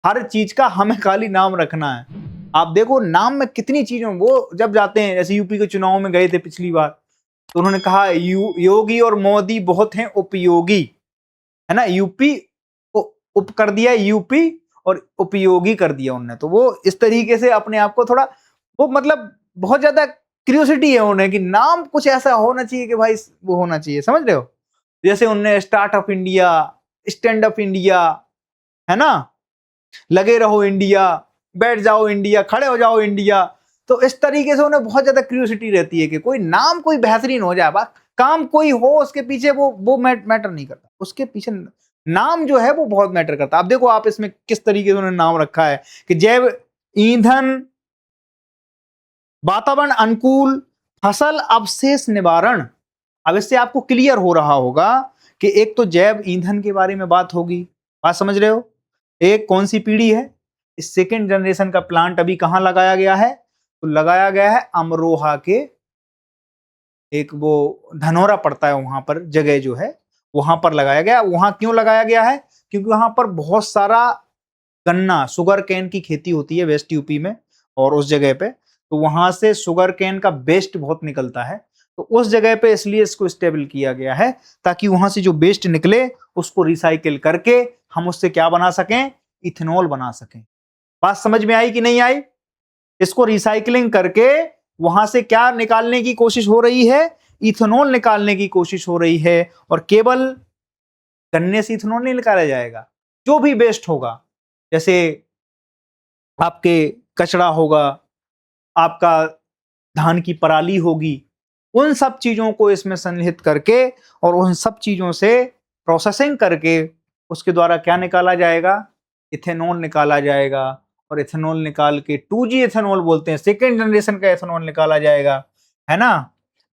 हर चीज का हमें खाली नाम रखना है। आप देखो नाम में कितनी चीजों, वो जब जाते हैं, जैसे यूपी के चुनाव में गए थे पिछली बार, तो उन्होंने कहा योगी और मोदी बहुत हैं उपयोगी, है ना। यूपी उप कर दिया यूपी, और उपयोगी कर दिया उन्होंने। तो वो इस तरीके से अपने आप को थोड़ा, वो मतलब बहुत ज्यादा क्यूरियोसिटी है उन्हें कि नाम कुछ ऐसा होना चाहिए कि भाई वो होना चाहिए, समझ रहे हो। जैसे उनने startup India, stand up India, है ना, लगे रहो इंडिया, बैठ जाओ इंडिया, खड़े हो जाओ इंडिया। तो इस तरीके से उन्हें बहुत ज्यादा क्यूरियोसिटी रहती है कि कोई नाम कोई बेहतरीन हो जाए, बस काम कोई हो उसके पीछे वो मैटर नहीं करता, उसके पीछे नाम जो है वो बहुत मैटर करता है। अब देखो आप इसमें किस तरीके से उन्होंने नाम रखा है कि जैव ईंधन, वातावरण अनुकूल, फसल अवशेष निवारण। अब इससे आपको क्लियर हो रहा होगा कि एक तो जैव ईंधन के बारे में बात होगी, बात समझ रहे हो, एक कौन सी पीढ़ी है, इस सेकेंड जनरेशन का प्लांट अभी कहां लगाया गया है, तो लगाया गया है अमरोहा के, एक वो धनौरा पड़ता है वहां पर जगह जो है, वहां पर लगाया गया। वहां क्यों लगाया गया है, क्योंकि वहां पर बहुत सारा गन्ना, शुगर कैन की खेती होती है वेस्ट यूपी में और उस जगह पे, तो वहां से शुगर कैन का वेस्ट बहुत निकलता है, तो उस जगह पे इसलिए इसको स्टेबल किया गया है ताकि वहां से जो वेस्ट निकले उसको रिसाइकिल करके हम उससे क्या बना सकें, इथेनॉल बना सकें। बात समझ में आई कि नहीं आई? इसको रिसाइकलिंग करके वहां से क्या निकालने की कोशिश हो रही है, इथेनॉल निकालने की कोशिश हो रही है। और केवल गन्ने से इथेनॉल नहीं निकाला जाएगा, जो भी वेस्ट होगा, जैसे आपके कचरा होगा, आपका धान की पराली होगी, उन सब चीजों को इसमें संग्रहित करके और उन सब चीजों से प्रोसेसिंग करके उसके द्वारा क्या निकाला जाएगा, इथेनॉल निकाला जाएगा। और इथेनॉल निकाल के 2G इथेनॉल बोलते हैं, सेकेंड जनरेशन का इथेनॉल निकाला जाएगा, है ना।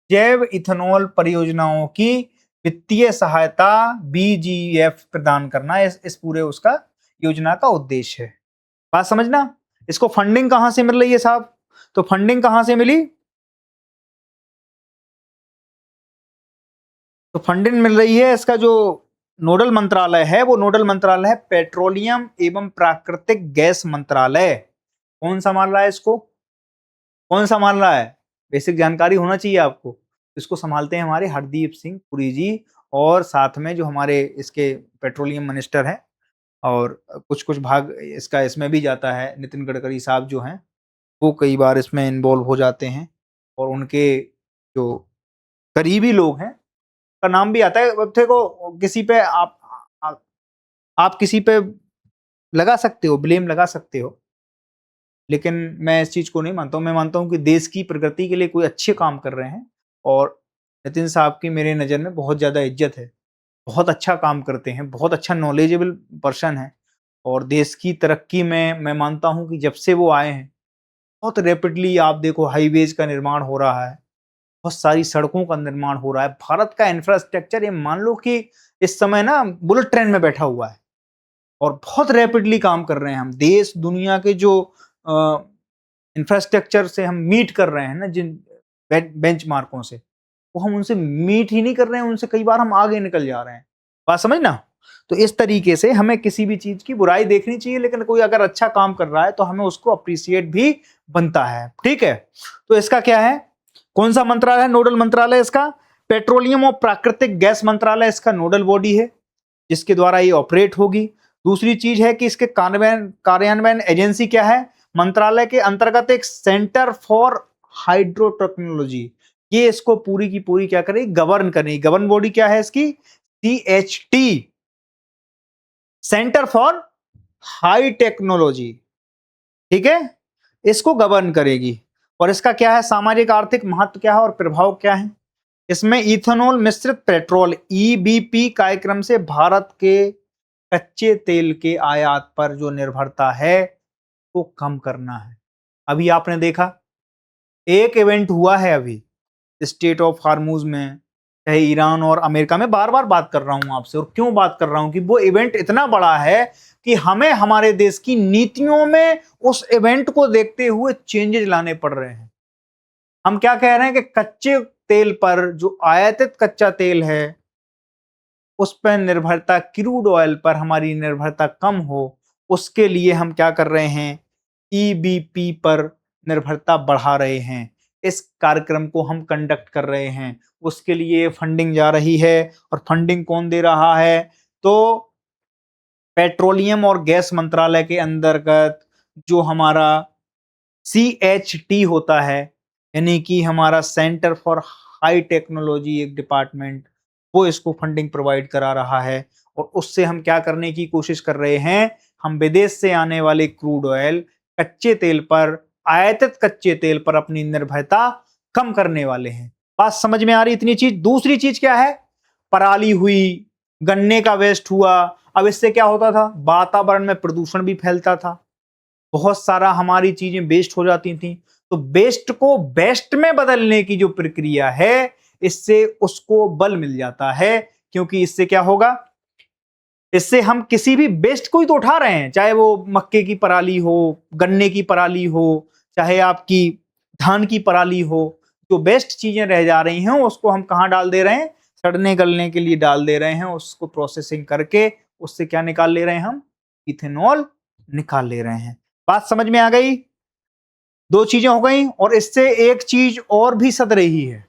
जैव इथेनॉल परियोजनाओं की वित्तीय सहायता BGF प्रदान करना इस पूरे उसका योजना का उद्देश्य है। बात समझना। इसको फंडिंग कहां से मिल रही है साहब, तो फंडिंग कहां से मिली, तो फंडिंग मिल रही है, इसका जो नोडल मंत्रालय है वो नोडल मंत्रालय है पेट्रोलियम एवं प्राकृतिक गैस मंत्रालय। कौन संभाल रहा है इसको, कौन संभाल रहा है, बेसिक जानकारी होना चाहिए आपको। इसको संभालते हैं हमारे हरदीप सिंह पुरी जी, और साथ में जो हमारे इसके पेट्रोलियम मिनिस्टर हैं, और कुछ कुछ भाग इसका इसमें भी जाता है, नितिन गडकरी साहब जो हैं वो कई बार इसमें इन्वॉल्व हो जाते हैं, और उनके जो करीबी लोग हैं का नाम भी आता है। अब देखो किसी पे आप, आप किसी पे लगा सकते हो, ब्लेम लगा सकते हो, लेकिन मैं इस चीज को नहीं मानता हूँ। मैं मानता हूँ कि देश की प्रगति के लिए कोई अच्छे काम कर रहे हैं, और नितिन साहब की मेरे नज़र में बहुत ज़्यादा इज्जत है, बहुत अच्छा काम करते हैं, बहुत अच्छा नॉलेजेबल पर्सन है। और देश की तरक्की में मैं मानता हूँ कि जब से वो आए हैं बहुत रैपिडली, आप देखो हाईवेज का निर्माण हो रहा है, बहुत सारी सड़कों का निर्माण हो रहा है, भारत का इंफ्रास्ट्रक्चर, ये मान लो कि इस समय ना बुलेट ट्रेन में बैठा हुआ है, और बहुत रैपिडली काम कर रहे हैं हम। देश दुनिया के जो इंफ्रास्ट्रक्चर से हम मीट कर रहे हैं ना, जिन बेंचमार्कों से, वो हम उनसे मीट ही नहीं कर रहे हैं, उनसे कई बार हम आगे निकल जा रहे हैं। बात समझना। तो इस तरीके से हमें किसी भी चीज की बुराई देखनी चाहिए, लेकिन कोई अगर अच्छा काम कर रहा है तो हमें उसको अप्रिसिएट भी बनता है, ठीक है। तो इसका क्या है, कौन सा मंत्रालय है, नोडल मंत्रालय इसका पेट्रोलियम और प्राकृतिक गैस मंत्रालय इसका नोडल बॉडी है, जिसके द्वारा ये ऑपरेट होगी। दूसरी चीज है कि इसके कार्यान्वयन एजेंसी क्या है, मंत्रालय के अंतर्गत एक सेंटर फॉर हाइड्रो टेक्नोलॉजी, ये इसको पूरी की पूरी क्या करेगी, गवर्न करेगी। गवर्न बॉडी क्या है इसकी, CHT, centre for high technology, ठीक है, इसको गवर्न करेगी। और इसका क्या है, सामाजिक आर्थिक महत्व क्या है और प्रभाव क्या है। इसमें इथेनॉल मिश्रित पेट्रोल EBP कार्यक्रम से भारत के कच्चे तेल के आयात पर जो निर्भरता है वो कम करना है। अभी आपने देखा एक इवेंट हुआ है अभी स्टेट ऑफ हार्मूज में, चाहे ईरान और अमेरिका में, बार बार बात कर रहा हूं आपसे, और क्यों बात कर रहा हूं कि वो इवेंट इतना बड़ा है कि हमें हमारे देश की नीतियों में उस इवेंट को देखते हुए चेंजेस लाने पड़ रहे हैं। हम क्या कह रहे हैं कि कच्चे तेल पर, जो आयातित कच्चा तेल है उस पर निर्भरता, क्रूड ऑयल पर हमारी निर्भरता कम हो, उसके लिए हम क्या कर रहे हैं, EBP पर निर्भरता बढ़ा रहे हैं। इस कार्यक्रम को हम कंडक्ट कर रहे हैं, उसके लिए फंडिंग जा रही है। और फंडिंग कौन दे रहा है, तो पेट्रोलियम और गैस मंत्रालय के अंतर्गत जो हमारा CHT होता है, यानी कि हमारा सेंटर फॉर हाई टेक्नोलॉजी एक डिपार्टमेंट, वो इसको फंडिंग प्रोवाइड करा रहा है। और उससे हम क्या करने की कोशिश कर रहे हैं, हम विदेश से आने वाले क्रूड ऑयल, कच्चे तेल पर, आयातित कच्चे तेल पर अपनी निर्भरता कम करने वाले हैं। बात समझ में आ रही इतनी चीज। दूसरी चीज क्या है, पराली हुई, गन्ने का वेस्ट हुआ। अब इससे क्या होता था, वातावरण में प्रदूषण भी फैलता था, बहुत सारा हमारी चीजें वेस्ट हो जाती थी। तो वेस्ट को बेस्ट में बदलने की जो प्रक्रिया है, इससे उसको बल मिल जाता है। क्योंकि इससे क्या होगा, इससे हम किसी भी वेस्ट को ही तो उठा रहे हैं, चाहे वो मक्के की पराली हो, गन्ने की पराली हो, चाहे आपकी धान की पराली हो। जो बेस्ट चीजें रह जा रही हैं उसको हम कहाँ डाल दे रहे हैं, सड़ने गलने के लिए डाल दे रहे हैं। उसको प्रोसेसिंग करके उससे क्या निकाल ले रहे हैं, हम इथेनॉल निकाल ले रहे हैं। बात समझ में आ गई। दो चीजें हो गई, और इससे एक चीज और भी सद रही है।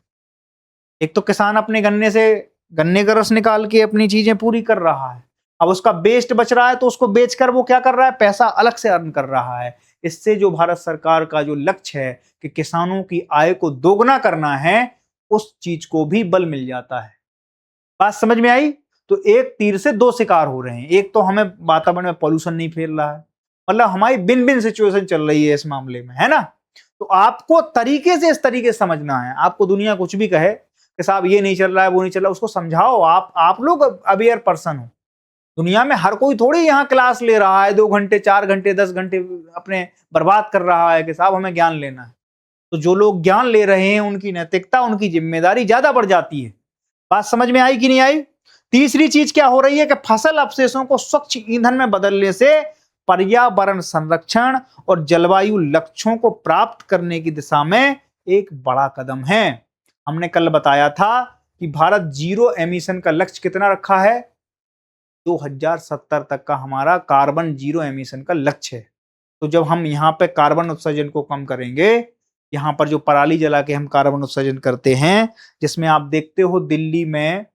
एक तो किसान अपने गन्ने से गन्ने का रस निकाल के अपनी चीजें पूरी कर रहा है, अब उसका वेस्ट बच रहा है तो उसको बेचकर वो क्या कर रहा है, पैसा अलग से अर्न कर रहा है। इससे जो भारत सरकार का जो लक्ष्य है कि किसानों की आय को दोगुना करना है, उस चीज को भी बल मिल जाता है। बात समझ में आई। तो एक तीर से दो शिकार हो रहे हैं। एक तो हमें वातावरण में पॉल्यूशन नहीं फैल रहा है, मतलब हमारी बिन बिन सिचुएशन चल रही है इस मामले में, है ना। तो आपको तरीके से इस तरीके से समझना है। आपको दुनिया कुछ भी कहे कि साहब ये नहीं चल रहा है, वो नहीं चल रहा, उसको समझाओ। आप लोग अवेयर पर्सन हो। दुनिया में हर कोई थोड़ी यहाँ क्लास ले रहा है 2 घंटे 4 घंटे 10 घंटे अपने बर्बाद कर रहा है कि साहब हमें ज्ञान लेना है। तो जो लोग ज्ञान ले रहे हैं उनकी नैतिकता, उनकी जिम्मेदारी ज्यादा बढ़ जाती है। बात समझ में आई कि नहीं आई। तीसरी चीज क्या हो रही है कि फसल अवशेषों को स्वच्छ ईंधन में बदलने से पर्यावरण संरक्षण और जलवायु लक्ष्यों को प्राप्त करने की दिशा में एक बड़ा कदम है। हमने कल बताया था कि भारत जीरो एमिशन का लक्ष्य कितना रखा है, 2070 तक का हमारा कार्बन जीरो एमिशन का लक्ष्य है। तो जब हम यहाँ पे कार्बन उत्सर्जन को कम करेंगे, यहाँ पर जो पराली जला के हम कार्बन उत्सर्जन करते हैं, जिसमें आप देखते हो दिल्ली में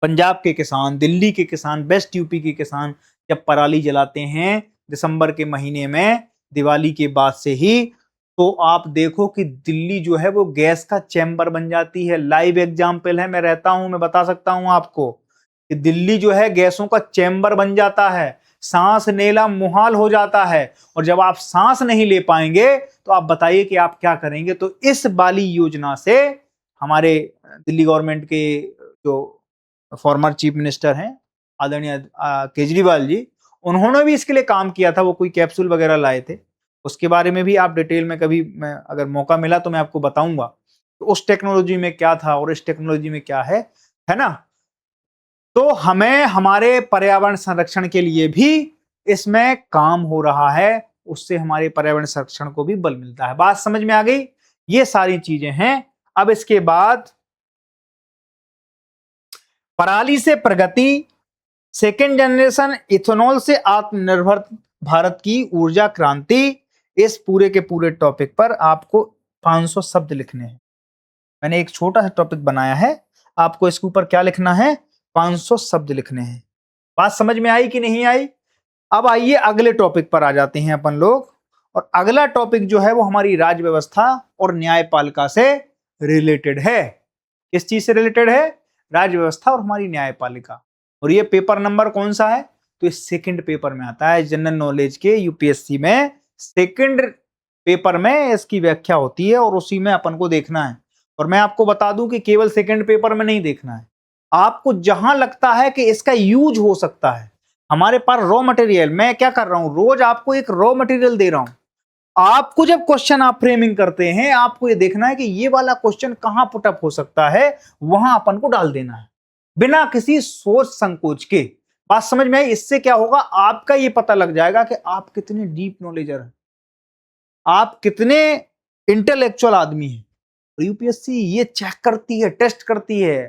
पंजाब के किसान, दिल्ली के किसान, वेस्ट यूपी के किसान जब पराली जलाते हैं दिसंबर के महीने में, दिवाली के बाद से ही, तो आप देखो कि दिल्ली जो है वो गैस का चैम्बर बन जाती है। लाइव एग्जाम्पल है, मैं रहता हूं, मैं बता सकता हूं आपको कि दिल्ली जो है गैसों का चैम्बर बन जाता है, सांस लेना मुहाल हो जाता है। और जब आप सांस नहीं ले पाएंगे तो आप बताइए कि आप क्या करेंगे। तो इस वाली योजना से हमारे दिल्ली गवर्नमेंट के जो फॉर्मर चीफ मिनिस्टर हैं आदरणीय केजरीवाल जी, उन्होंने भी इसके लिए काम किया था। वो कोई कैप्सूल वगैरह लाए थे, उसके बारे में भी आप डिटेल में कभी, मैं अगर मौका मिला तो मैं आपको बताऊंगा तो उस टेक्नोलॉजी में क्या था और इस टेक्नोलॉजी में क्या है ना। तो हमें हमारे पर्यावरण संरक्षण के लिए भी इसमें काम हो रहा है, उससे हमारे पर्यावरण संरक्षण को भी बल मिलता है। बात समझ में आ गई। ये सारी चीजें हैं। अब इसके बाद पराली से प्रगति, सेकेंड जनरेशन इथेनॉल से आत्मनिर्भर भारत की ऊर्जा क्रांति, इस पूरे के पूरे टॉपिक पर आपको 500 शब्द लिखने हैं। मैंने एक छोटा सा टॉपिक बनाया है, आपको इसके ऊपर क्या लिखना है, 500 शब्द लिखने हैं। बात समझ में आई कि नहीं आई। अब आइए अगले टॉपिक पर आ जाते हैं अपन लोग। और अगला टॉपिक जो है वो हमारी राज्य व्यवस्था और न्यायपालिका से रिलेटेड है। किस चीज से रिलेटेड है, राज्य व्यवस्था और हमारी न्यायपालिका। और ये पेपर नंबर कौन सा है, तो ये सेकंड पेपर में आता है, जनरल नॉलेज के यूपीएससी में सेकंड पेपर में इसकी व्याख्या होती है और उसी में अपन को देखना है। और मैं आपको बता दूं कि केवल सेकंड पेपर में नहीं देखना है, आपको जहां लगता है कि इसका यूज हो सकता है। हमारे पास रॉ मटेरियल, मैं क्या कर रहा हूं, रोज आपको एक रॉ मटेरियल दे रहा हूं। आपको जब क्वेश्चन आप फ्रेमिंग करते हैं, आपको ये देखना है कि ये वाला क्वेश्चन कहां पुटअप हो सकता है, वहां अपन को डाल देना है बिना किसी सोच संकोच के। बात समझ में आई। इससे क्या होगा, आपका ये पता लग जाएगा कि आप कितने डीप नॉलेजर हैं, आप कितने इंटेलेक्चुअल आदमी हैं। यूपीएससी ये चेक करती है, टेस्ट करती है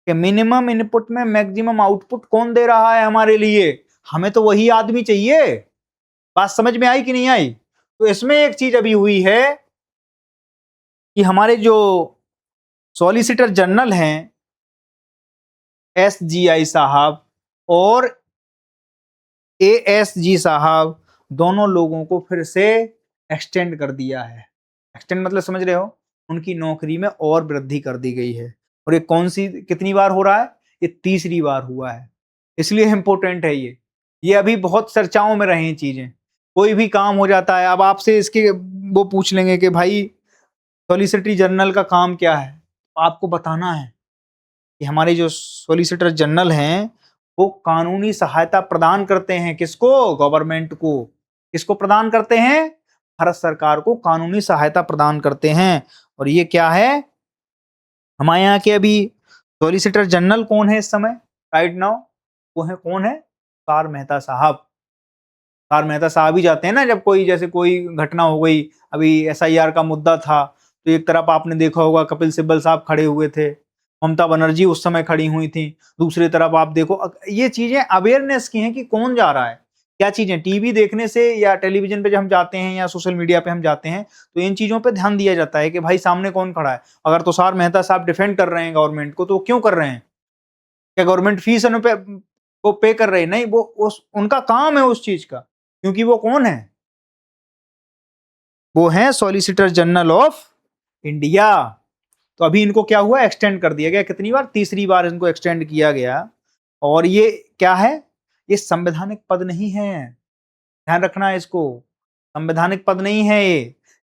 कि मिनिमम इनपुट में मैक्सिमम आउटपुट कौन दे रहा है हमारे लिए। हमें तो वही आदमी चाहिए। बात समझ में आई कि नहीं आई। तो इसमें एक चीज अभी हुई है कि हमारे जो सॉलिसिटर जनरल हैं एसजीआई साहब और एएसजी साहब, दोनों लोगों को फिर से एक्सटेंड कर दिया है। एक्सटेंड मतलब समझ रहे हो, उनकी नौकरी में और वृद्धि कर दी गई है। और और ये कौन सी कितनी बार हो रहा है? ये तीसरी बार हुआ है, इसलिए इम्पोर्टेंट है ये अभी बहुत चर्चाओं में रही चीजें। कोई भी काम हो जाता है, अब आपसे इसके वो पूछ लेंगे कि भाई सॉलिसिटर जनरल का काम क्या है, आपको बताना है कि हमारे जो सॉलिसिटर जनरल हैं वो कानूनी सहायता प्रदान करते हैं। किसको? गवर्नमेंट को। किसको प्रदान करते हैं? भारत सरकार को कानूनी सहायता प्रदान करते हैं। और ये क्या है? हमारे यहाँ के अभी सॉलिसिटर जनरल कौन है इस समय राइट नाउ? वो है कौन है? तुषार मेहता साहब। तुषार मेहता साहब ही जाते हैं ना जब कोई जैसे कोई घटना हो गई, अभी SIR का मुद्दा था, तो एक तरफ आपने देखा होगा कपिल सिब्बल साहब खड़े हुए थे, ममता बनर्जी उस समय खड़ी हुई थी, दूसरी तरफ आप देखो ये चीजें अवेयरनेस की हैं कि कौन जा रहा है, क्या चीजें टीवी देखने से या टेलीविजन पे जब हम जाते हैं या सोशल मीडिया पे हम जाते हैं तो इन चीजों पे ध्यान दिया जाता है कि भाई सामने कौन खड़ा है। अगर तुषार मेहता साहब डिफेंड कर रहे हैं गवर्नमेंट को तो क्यों कर रहे हैं? क्या गवर्नमेंट फीस पे वो पे कर रही? नहीं, वो उनका काम है उस चीज का, क्योंकि वो कौन है? वो है सॉलिसिटर जनरल ऑफ इंडिया। तो अभी इनको क्या हुआ? एक्सटेंड कर दिया गया। कितनी बार? तीसरी बार इनको एक्सटेंड किया गया। और ये क्या है? ये संवैधानिक पद नहीं है, ध्यान रखना है इसको। संवैधानिक पद नहीं है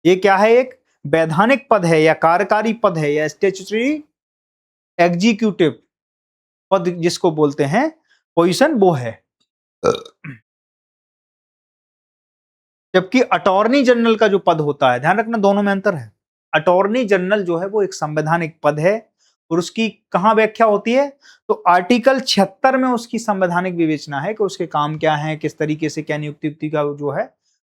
ये क्या है? एक वैधानिक पद है या कार्यकारी पद है या स्टैट्यूटरी एग्जीक्यूटिव पद जिसको बोलते हैं पोजीशन, वो है। जबकि अटॉर्नी जनरल का जो पद होता है, ध्यान रखना दोनों में अंतर है। अटॉर्नी जनरल जो है वो एक संवैधानिक पद है और उसकी कहां व्याख्या होती है? तो आर्टिकल 76 में उसकी संवैधानिक विवेचना है कि उसके काम क्या है, किस तरीके से क्या नियुक्ति का जो है।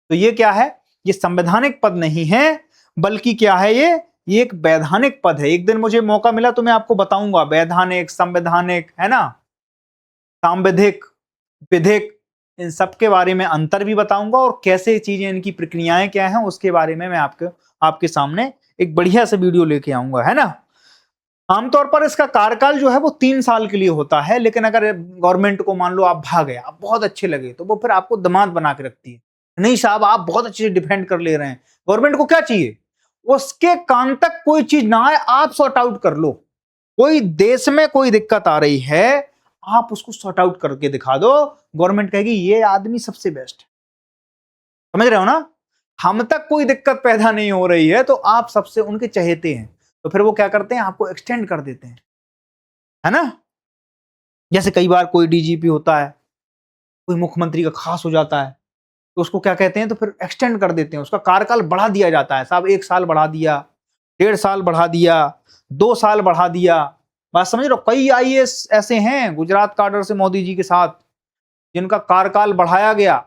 तो ये क्या है? ये संवैधानिक पद नहीं है, बल्कि क्या है? ये एक वैधानिक पद है। एक दिन मुझे मौका मिला तो मैं आपको बताऊंगा वैधानिक, संवैधानिक, है ना, सांविधिक, विधिक, इन सब के बारे में अंतर भी बताऊंगा और कैसे चीजें, इनकी प्रक्रियाएं क्या हैं उसके बारे में मैं आपके सामने एक बढ़िया सा वीडियो लेके आऊंगा, है ना। आमतौर पर इसका कार्यकाल जो है वो 3 साल के लिए होता है, लेकिन अगर गवर्नमेंट को मान लो आप भागे, आप बहुत अच्छे लगे, तो वो फिर आपको दामाद बना के रखती है। नहीं साहब, आप बहुत अच्छे से डिफेंड कर ले रहे हैं। गवर्नमेंट को क्या चाहिए? उसके कान तक कोई चीज ना आए, आप सॉर्ट आउट कर लो। कोई देश में कोई दिक्कत आ रही है, आप उसको सॉर्ट आउट करके दिखा दो, गवर्नमेंट कहेगी ये आदमी सबसे बेस्ट है। समझ रहे हो ना? हम तक कोई दिक्कत पैदा नहीं हो रही है तो आप सबसे उनके चहेते हैं, तो फिर वो क्या करते हैं? आपको एक्सटेंड कर देते हैं, है ना। जैसे कई बार कोई DGP होता है, कोई मुख्यमंत्री का खास हो जाता है, तो उसको क्या कहते हैं? तो फिर एक्सटेंड कर देते हैं, उसका कार्यकाल बढ़ा दिया जाता है। साहब 1 साल बढ़ा दिया, 1.5 साल बढ़ा दिया, 2 साल बढ़ा दिया। बात समझ रहे हो? कई IAS ऐसे हैं गुजरात काडर से मोदी जी के साथ, जिनका कार्यकाल बढ़ाया गया,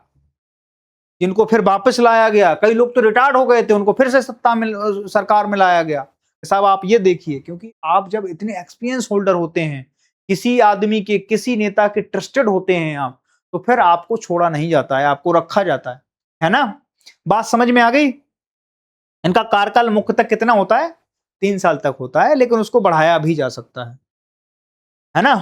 जिनको फिर वापस लाया गया। कई लोग तो रिटायर्ड हो गए थे, उनको फिर से सरकार में लाया गया। साहब आप ये देखिए, क्योंकि आप जब इतने एक्सपीरियंस होल्डर होते हैं, किसी आदमी के, किसी नेता के ट्रस्टेड होते हैं आप, तो फिर आपको छोड़ा नहीं जाता है, आपको रखा जाता है ना। बात समझ में आ गई? इनका कार्यकाल मुख्यतः कितना होता है? 3 साल तक होता है, लेकिन उसको बढ़ाया भी जा सकता है ना।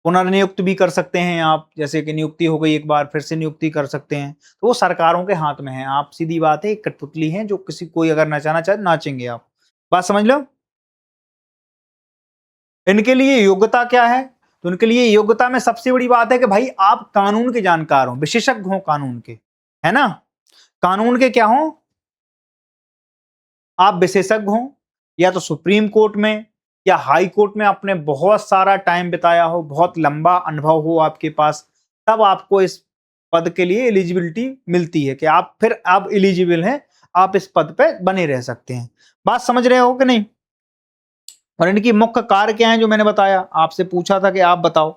पुनर्नियुक्त भी कर सकते हैं आप, जैसे कि नियुक्ति हो गई एक बार, फिर से नियुक्ति कर सकते हैं, तो वो सरकारों के हाथ में है। आप सीधी बात है, एक कठपुतली है जो कोई अगर नचाना चाहे नाचेंगे आप। बात समझ लो। इनके लिए योग्यता क्या है? तो इनके लिए योग्यता में सबसे बड़ी बात है कि भाई आप कानून के जानकार हो, विशेषज्ञ हो कानून के, है ना। कानून के क्या हो? आप विशेषज्ञ हो, या तो सुप्रीम कोर्ट में या हाई कोर्ट में आपने बहुत सारा टाइम बिताया हो, बहुत लंबा अनुभव हो आपके पास, तब आपको इस पद के लिए एलिजिबिलिटी मिलती है कि आप फिर आप एलिजिबल हैं, आप इस पद पे बने रह सकते हैं। बात समझ रहे हो कि नहीं? और इनकी मुख्य कार्य क्या है जो मैंने बताया, आपसे पूछा था कि आप बताओ,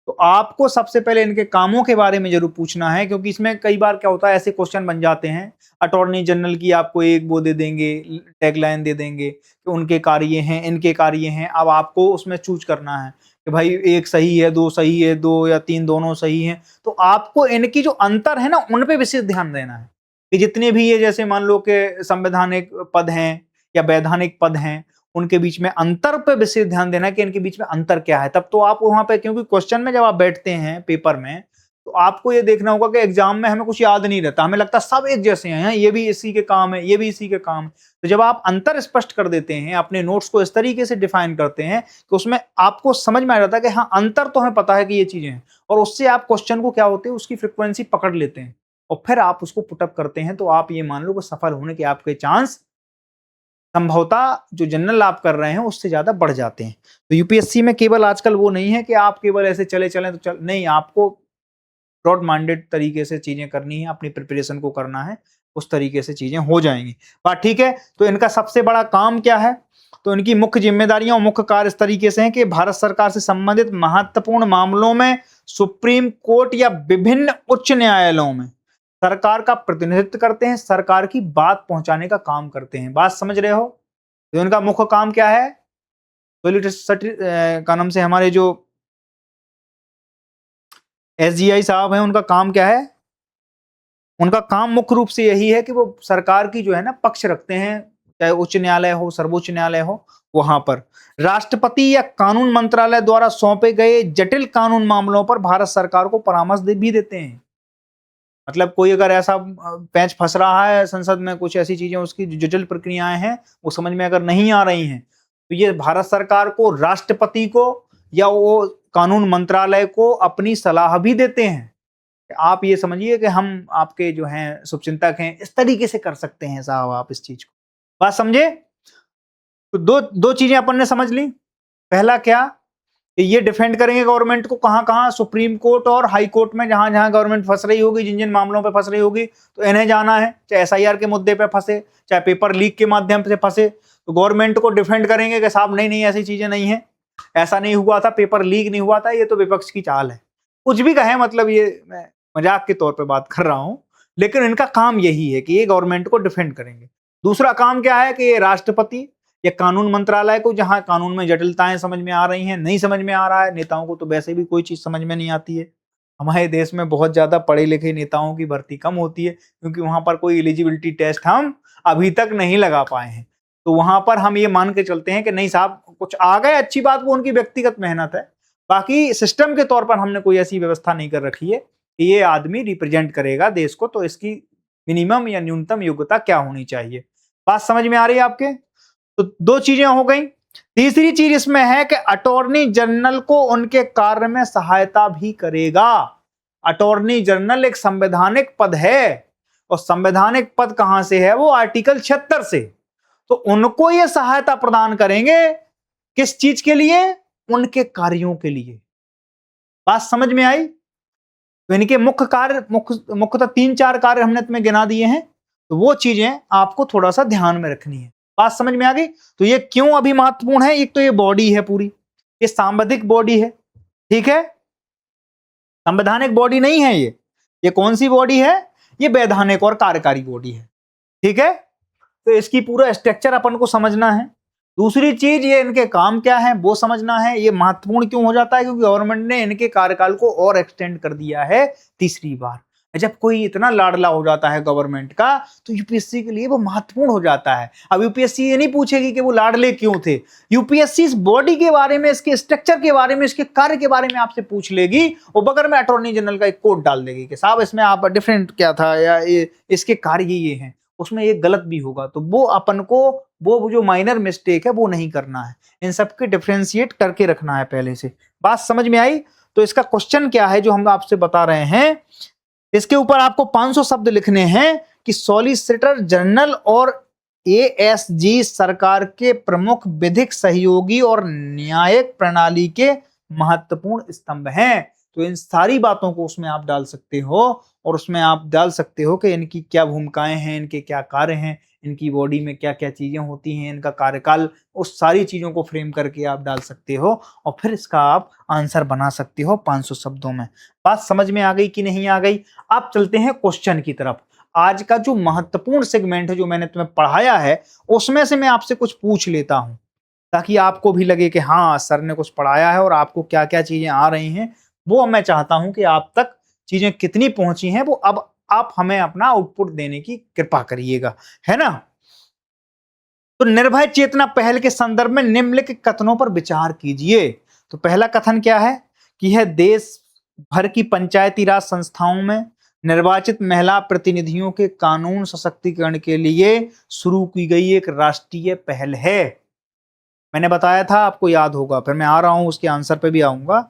तो आपको सबसे पहले इनके कामों के बारे में जरूर पूछना है, क्योंकि इसमें कई बार क्या होता है, ऐसे क्वेश्चन बन जाते हैं। अटॉर्नी जनरल की आपको एक वो दे देंगे, टैगलाइन दे देंगे कि उनके कार्य हैं, इनके कार्य हैं। अब आपको उसमें चूज करना है कि भाई एक सही है, 2 सही है, 2 या 3 दोनों सही हैं। तो आपको इनकी जो अंतर है ना, उन पे विशेष ध्यान देना है कि जितने भी ये, जैसे मान लो कि संवैधानिक पद हैं या वैधानिक पद हैं, उनके बीच में अंतर पे विशेष ध्यान देना है कि इनके बीच में अंतर क्या है। तब तो आप वहां पे, क्योंकि क्वेश्चन में जब आप बैठते हैं पेपर में, तो आपको ये देखना होगा कि एग्जाम में हमें कुछ याद नहीं रहता, हमें लगता सब एक जैसे हैं, ये भी इसी के काम है, ये भी इसी के काम है। तो जब आप अंतर स्पष्ट कर देते हैं, अपने नोट्स को इस तरीके से डिफाइन करते हैं कि उसमें आपको समझ में आ जाता है कि हाँ अंतर तो हमें पता है कि ये चीजें हैं, और उससे आप क्वेश्चन को क्या होते हैं उसकी फ्रिक्वेंसी पकड़ लेते हैं और फिर आप उसको पुटअप करते हैं, तो आप ये मान लो कि सफल होने के आपके चांस संभवतः जो जनरल आप कर रहे हैं उससे ज्यादा बढ़ जाते हैं। तो यूपीएससी में केवल आजकल वो नहीं है कि आप केवल ऐसे चले चलें तो चल नहीं, आपको ब्रॉड माइंडेड तरीके से चीजें करनी है, अपनी प्रिपरेशन को करना है, उस तरीके से चीजें हो जाएंगी। बात ठीक है। तो इनका सबसे बड़ा काम क्या है? तो इनकी मुख्य जिम्मेदारियां और मुख्य कार्य इस तरीके से हैं कि भारत सरकार से संबंधित महत्वपूर्ण मामलों में सुप्रीम कोर्ट या विभिन्न उच्च न्यायालयों में सरकार का प्रतिनिधित्व करते हैं, सरकार की बात पहुंचाने का काम करते हैं। बात समझ रहे हो? तो इनका मुख्य काम क्या है? का नाम से हमारे जो एसजीआई साहब हैं, उनका काम क्या है? उनका काम मुख्य रूप से यही है कि वो सरकार की जो है ना पक्ष रखते हैं, चाहे उच्च न्यायालय हो, सर्वोच्च न्यायालय हो, वहां पर राष्ट्रपति या कानून मंत्रालय द्वारा सौंपे गए जटिल कानून मामलों पर भारत सरकार को परामर्श भी देते हैं। मतलब कोई अगर ऐसा पैंच फंस रहा है संसद में, कुछ ऐसी चीजें उसकी जो जटिल प्रक्रियाएं हैं वो समझ में अगर नहीं आ रही हैं, तो ये भारत सरकार को, राष्ट्रपति को या वो कानून मंत्रालय को अपनी सलाह भी देते हैं। आप ये समझिए कि हम आपके जो हैं शुभचिंतक हैं, इस तरीके से कर सकते हैं साहब आप इस चीज को। बात समझे? तो दो दो चीजें अपन ने समझ ली। पहला क्या कि ये डिफेंड करेंगे गवर्नमेंट को कहां कहां, सुप्रीम कोर्ट और हाई कोर्ट में, जहां जहां गवर्नमेंट फंस रही होगी, जिन जिन मामलों पे फंस रही होगी, तो इन्हें जाना है। चाहे एसआईआर के मुद्दे पे फंसे, चाहे पेपर लीक के माध्यम से फंसे, तो गवर्नमेंट को डिफेंड करेंगे कि साहब नहीं नहीं ऐसी चीजें नहीं है, ऐसा नहीं हुआ था, पेपर लीक नहीं हुआ था, ये तो विपक्ष की चाल है। कुछ भी कहें, मतलब ये मैं मजाक के तौर पे बात कर रहा हूं, लेकिन इनका काम यही है कि ये गवर्नमेंट को डिफेंड करेंगे। दूसरा काम क्या है कि ये राष्ट्रपति या कानून मंत्रालय को, जहां कानून में जटिलताएं समझ में आ रही हैं, नहीं समझ में आ रहा है, नेताओं को तो वैसे भी कोई चीज समझ में नहीं आती है, हमारे देश में बहुत ज्यादा पढ़े लिखे नेताओं की भर्ती कम होती है, क्योंकि वहां पर कोई एलिजिबिलिटी टेस्ट हम अभी तक नहीं लगा पाए हैं। तो वहां पर हम ये मान के चलते हैं कि नहीं साहब कुछ आ गए, अच्छी बात, वो उनकी व्यक्तिगत मेहनत है, बाकी सिस्टम के तौर पर हमने कोई ऐसी व्यवस्था नहीं कर रखी है कि ये आदमी रिप्रेजेंट करेगा देश को, तो इसकी मिनिमम या न्यूनतम योग्यता क्या होनी चाहिए। बात समझ में आ रही है आपके? तो दो चीजें हो गई। तीसरी चीज इसमें है कि अटॉर्नी जनरल को उनके कार्य में सहायता भी करेगा। अटॉर्नी जनरल एक संवैधानिक पद है, और संवैधानिक पद कहां से है? वो आर्टिकल 76 से। तो उनको ये सहायता प्रदान करेंगे, किस चीज के लिए? उनके कार्यों के लिए। बात समझ में आई? तो इनके मुख्य कार्य, मुख्यतः 3-4 कार्य हमने तुम्हें गिना दिए हैं, तो वो चीजें आपको थोड़ा सा ध्यान में रखनी है। बात समझ में आ गई? तो ये क्यों अभी महत्वपूर्ण है? एक तो ये बॉडी है पूरी, ये सांविधिक बॉडी है, ठीक है, संवैधानिक बॉडी नहीं है ये कौन सी बॉडी है? ये वैधानिक और कार्यकारी बॉडी है, ठीक है। तो इसकी पूरा स्ट्रक्चर अपन को समझना है। दूसरी चीज, ये इनके काम क्या है वो समझना है। ये महत्वपूर्ण क्यों हो जाता है? क्योंकि गवर्नमेंट ने इनके कार्यकाल को और एक्सटेंड कर दिया है तीसरी बार। जब कोई इतना लाडला हो जाता है गवर्नमेंट का, तो यूपीएससी के लिए वो महत्वपूर्ण हो जाता है। अब यूपीएससी ये नहीं पूछेगी कि वो लाडले क्यों थे, यूपीएससी इस बॉडी के बारे में, इसके स्ट्रक्चर के बारे में, इसके कार्य के बारे में आपसे पूछ लेगी, और बगैर में अटॉर्नी जनरल का एक कोड डाल देगी कि साहब इसमें आप डिफरेंट क्या था, या इसके कार्य ये हैं, उसमें एक गलत भी होगा, तो वो अपन को वो जो माइनर मिस्टेक है वो नहीं करना है, इन सबके डिफरेंशिएट करके रखना है पहले से। बात समझ में आई? तो इसका क्वेश्चन क्या है जो हम आपसे बता रहे हैं, इसके ऊपर आपको 500 शब्द लिखने हैं कि सॉलिसिटर जनरल और एएसजी सरकार के प्रमुख विधिक सहयोगी और न्यायिक प्रणाली के महत्वपूर्ण स्तंभ हैं। तो इन सारी बातों को उसमें आप डाल सकते हो, और उसमें आप डाल सकते हो कि इनकी क्या भूमिकाएं हैं, इनके क्या कार्य हैं, इनकी बॉडी में क्या क्या चीजें होती हैं, इनका कार्यकाल, उस सारी चीजों को फ्रेम करके आप डाल सकते हो, और फिर इसका आप आंसर बना सकते हो 500 शब्दों में। बात समझ में आ गई कि नहीं आ गई? आप चलते हैं क्वेश्चन की तरफ। आज का जो महत्वपूर्ण सेगमेंट है जो मैंने तुम्हें पढ़ाया है, उसमें से मैं आपसे कुछ पूछ लेता हूं, ताकि आपको भी लगे कि हाँ सर ने कुछ पढ़ाया है और आपको क्या क्या चीजें आ रही हैं। वो मैं चाहता हूं कि आप तक चीजें कितनी पहुंची हैं, वो अब आप हमें अपना आउटपुट देने की कृपा करिएगा, है ना। तो निर्भय चेतना पहल के संदर्भ में निम्नलिखित कथनों पर विचार कीजिए। तो पहला कथन क्या है कि यह देश भर की पंचायती राज संस्थाओं में निर्वाचित महिला प्रतिनिधियों के कानून सशक्तिकरण के लिए शुरू की गई एक राष्ट्रीय पहल है। मैंने बताया था, आपको याद होगा, फिर मैं आ रहा हूं उसके आंसर पे भी आऊंगा।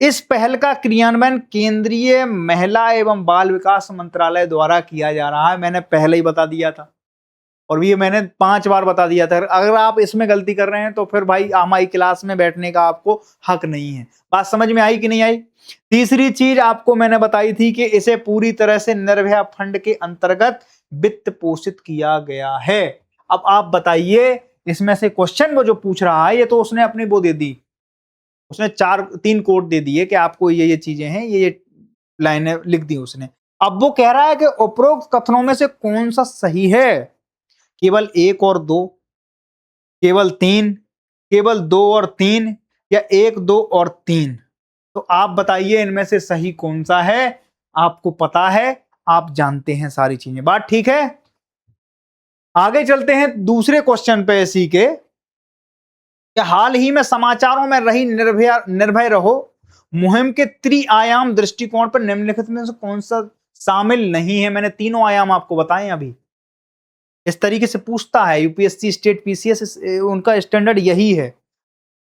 इस पहल का क्रियान्वयन केंद्रीय महिला एवं बाल विकास मंत्रालय द्वारा किया जा रहा है। मैंने पहले ही बता दिया था और ये मैंने 5 बार बता दिया था। अगर आप इसमें गलती कर रहे हैं तो फिर भाई हमारी क्लास में बैठने का आपको हक नहीं है। बात समझ में आई कि नहीं आई? तीसरी चीज आपको मैंने बताई थी कि इसे पूरी तरह से निर्भया फंड के अंतर्गत वित्त पोषित किया गया है। अब आप बताइए, इसमें से क्वेश्चन वो जो पूछ रहा है, ये तो उसने अपनी वो दे दी, उसने 3 कोड दे दिए कि आपको ये चीजें हैं, ये लाइनें लिख दी उसने। अब वो कह रहा है कि उपरोक्त कथनों में से कौन सा सही है? केवल 1 और 2, केवल 3, केवल 2 और 3, या 1, 2 और 3? तो आप बताइए इनमें से सही कौन सा है? आपको पता है, आप जानते हैं सारी चीजें। बात ठीक है? आगे चलते हैं दूसरे क्वेश्चन पे इसी के। कि हाल ही में समाचारों में रही निर्भय रहो मुहिम के त्रिआयाम दृष्टिकोण पर निम्नलिखित में से कौन सा शामिल नहीं है? मैंने तीनों आयाम आपको बताए अभी। इस तरीके से पूछता है यूपीएससी, स्टेट पीसीएस, उनका स्टैंडर्ड यही है।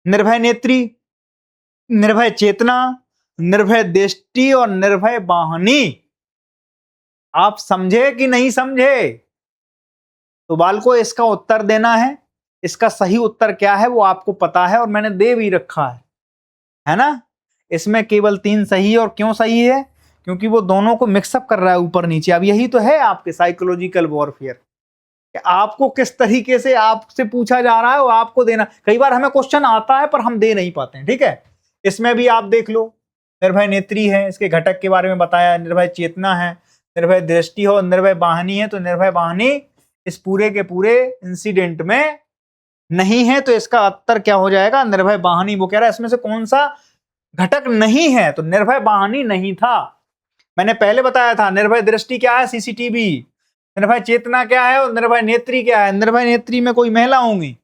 निर्भय नेत्री, निर्भय चेतना, निर्भय दृष्टि और निर्भय वाहिनी। आप समझे कि नहीं समझे? तो बालको इसका उत्तर देना है। इसका सही उत्तर क्या है वो आपको पता है और मैंने दे भी रखा है ना? इसमें केवल 3 सही है। और क्यों सही है? क्योंकि वो दोनों को मिक्सअप कर रहा है ऊपर नीचे। अब यही तो है आपके साइकोलॉजिकल वॉरफेयर, कि आपको किस तरीके से आपसे पूछा जा रहा है वो आपको देना। कई बार हमें क्वेश्चन आता है पर हम दे नहीं पाते हैं, ठीक है? इसमें भी आप देख लो, निर्भय नेत्री है, इसके घटक के बारे में बताया, निर्भय चेतना है, निर्भय दृष्टि हो, निर्भय वाहिनी है। तो निर्भय वाहिनी इस पूरे के पूरे इंसिडेंट में नहीं है, तो इसका उत्तर क्या हो जाएगा? निर्भय वाहिनी। वो कह रहा है इसमें से कौन सा घटक नहीं है? तो निर्भय वाहिनी नहीं था। मैंने पहले बताया था निर्भय दृष्टि क्या है? सीसीटीवी। निर्भय चेतना क्या है और निर्भय नेत्री क्या है? निर्भय नेत्री में कोई महिला होंगी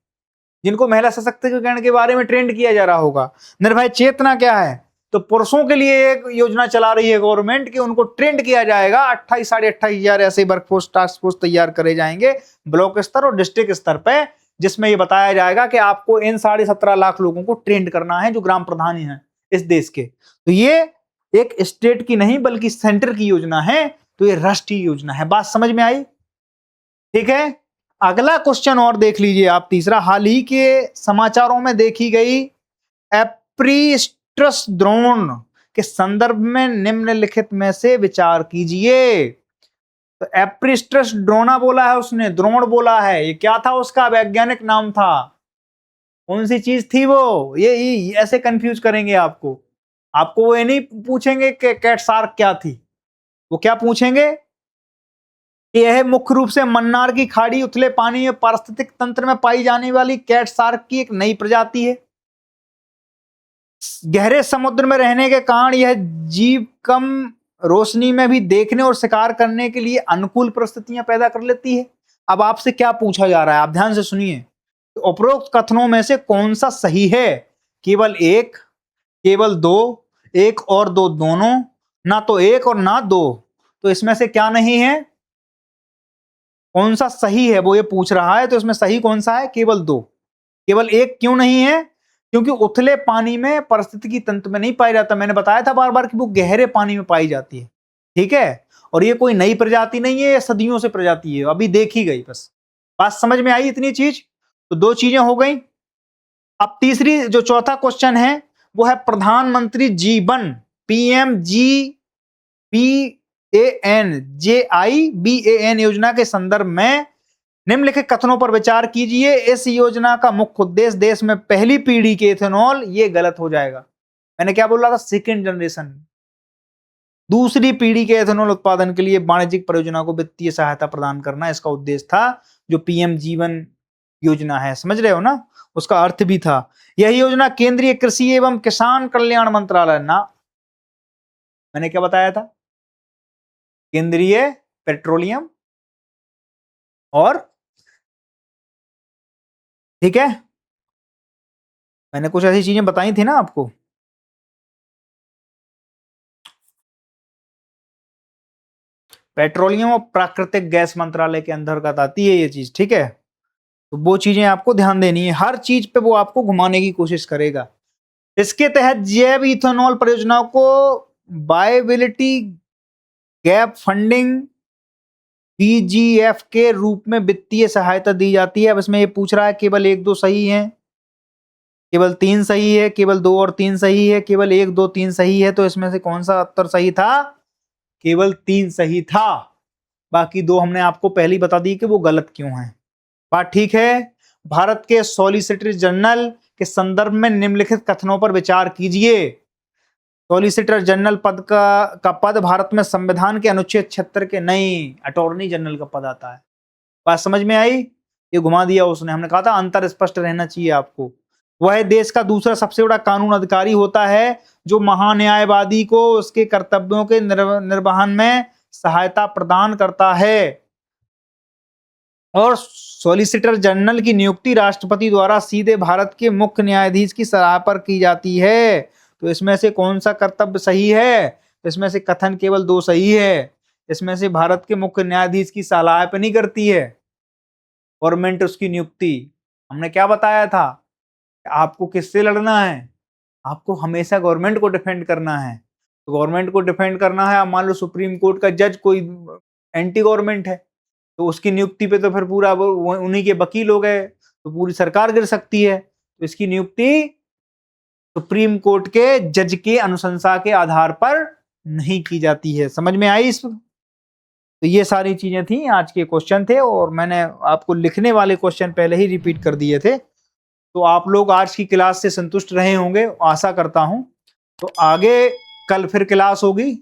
जिनको महिला सशक्तिकरण के बारे में ट्रेंड किया जा रहा होगा। निर्भय चेतना क्या है? तो पुरुषों के लिए एक योजना चला रही है गवर्नमेंट कि उनको ट्रेंड किया जाएगा। 28 साढ़े 28 हजार ऐसे वर्कफोर्स टास्क फोर्स तैयार करे जाएंगे ब्लॉक स्तर और डिस्ट्रिक्ट स्तर पे, जिसमें ये बताया जाएगा कि आपको इन 17.5 लाख लोगों को ट्रेंड करना है जो ग्राम प्रधान हैं इस देश के। तो ये एक स्टेट की नहीं बल्कि सेंटर की योजना है। तो ये राष्ट्रीय योजना है। बात समझ में आई? ठीक है, अगला क्वेश्चन और देख लीजिए आप, तीसरा। हाल ही के समाचारों में देखी गई एप्रिस्टस द्रोण के संदर्भ में निम्नलिखित में से विचार कीजिए। तो एप्रिस्टस ड्रोना बोला है उसने, द्रोण बोला है। ये क्या था? उसका वैज्ञानिक नाम था। कौन सी चीज थी वो? ये ऐसे कंफ्यूज करेंगे आपको। आपको वो ये नहीं पूछेंगे कि कैट शार्क क्या थी। वो क्या पूछेंगे? यह मुख्य रूप से मन्नार की खाड़ी उथले पानी में पारिस्थितिक तंत्र में पाई जाने वाली कैट शार्क की एक नई प्रजाति है। गहरे समुद्र में रहने के कारण यह जीव कम रोशनी में भी देखने और शिकार करने के लिए अनुकूल परिस्थितियां पैदा कर लेती है। अब आपसे क्या पूछा जा रहा है, आप ध्यान से सुनिए। तो उपरोक्त कथनों में से कौन सा सही है? केवल 1, केवल 2, 1 और 2 दोनों, ना तो 1 और ना 2। तो इसमें से क्या नहीं है? कौन सा सही है वो ये पूछ रहा है। तो इसमें सही कौन सा है? केवल 2। केवल 1 क्यों नहीं है? क्योंकि उथले पानी में पारिस्थितिकी तंत्र में नहीं पाया जाता। मैंने बताया था बार बार कि वो गहरे पानी में पाई जाती है, ठीक है? और ये कोई नई प्रजाति नहीं है, ये सदियों से प्रजाति है, अभी देखी गई बस। बात समझ में आई इतनी चीज? तो 2 चीजें हो गई। अब तीसरी जो चौथा क्वेश्चन है वो है प्रधानमंत्री जीवन, PMGBAN योजना के संदर्भ में निम्नलिखित कथनों पर विचार कीजिए। इस योजना का मुख्य उद्देश्य देश में पहली पीढ़ी के इथेनॉल, ये गलत हो जाएगा। मैंने क्या बोल रहा था? सेकेंड जनरेशन, दूसरी पीढ़ी के इथेनॉल उत्पादन के लिए वाणिज्यिक परियोजना को वित्तीय सहायता प्रदान करना इसका उद्देश्य था। जो पीएम जीवन योजना है, समझ रहे हो ना? उसका अर्थ भी था। यह योजना केंद्रीय कृषि एवं किसान कल्याण मंत्रालय ना, मैंने क्या बताया था? केंद्रीय पेट्रोलियम और, ठीक है, मैंने कुछ ऐसी चीजें बताई थी ना आपको। पेट्रोलियम और प्राकृतिक गैस मंत्रालय के अंतर्गत आती है ये चीज, ठीक है। तो वो चीजें आपको ध्यान देनी है, हर चीज पे वो आपको घुमाने की कोशिश करेगा। इसके तहत जैव इथेनॉल परियोजनाओं को वायबिलिटी गैप फंडिंग बीजीएफ के रूप में वित्तीय सहायता दी जाती है। अब इसमें ये पूछ रहा है केवल 1 2 सही है, केवल 3 सही है, केवल 2 और 3 सही है, केवल 1 2 3 सही है। तो इसमें से कौन सा उत्तर सही था? केवल 3 सही था, बाकी 2 हमने आपको पहले ही बता दी कि वो गलत क्यों है। बात ठीक है। भारत के सॉलिसिटर जनरल के संदर्भ में निम्नलिखित कथनों पर विचार कीजिए। सॉलिसिटर जनरल पद का पद भारत में संविधान के अनुच्छेद 76 के, नहीं, अटॉर्नी जनरल का पद आता है। बात समझ में आई? ये घुमा दिया उसने, हमने कहा था अंतर स्पष्ट रहना चाहिए आपको। वह देश का दूसरा सबसे बड़ा कानून अधिकारी होता है जो महान्यायवादी को उसके कर्तव्यों के निर्वहन में सहायता प्रदान करता है। और सॉलिसिटर जनरल की नियुक्ति राष्ट्रपति द्वारा सीधे भारत के मुख्य न्यायाधीश की सलाह पर की जाती है। तो इसमें से कौन सा कर्तव्य सही है? तो इसमें से कथन केवल 2 सही है। इसमें से भारत के मुख्य न्यायाधीश की सलाह पर नहीं करती है गवर्नमेंट उसकी नियुक्ति। हमने क्या बताया था? आपको किससे लड़ना है? आपको हमेशा गवर्नमेंट को डिफेंड करना है। तो गवर्नमेंट को डिफेंड करना है। अब मान लो सुप्रीम कोर्ट का जज कोई एंटी गवर्नमेंट है, तो उसकी नियुक्ति पे तो फिर पूरा उन्हीं के वकील हो गए, तो पूरी सरकार गिर सकती है। तो इसकी नियुक्ति सुप्रीम कोर्ट के जज के अनुशंसा के आधार पर नहीं की जाती है। समझ में आई इस? तो ये सारी चीजें थी, आज के क्वेश्चन थे, और मैंने आपको लिखने वाले क्वेश्चन पहले ही रिपीट कर दिए थे। तो आप लोग आज की क्लास से संतुष्ट रहे होंगे, आशा करता हूं। तो आगे कल फिर क्लास होगी।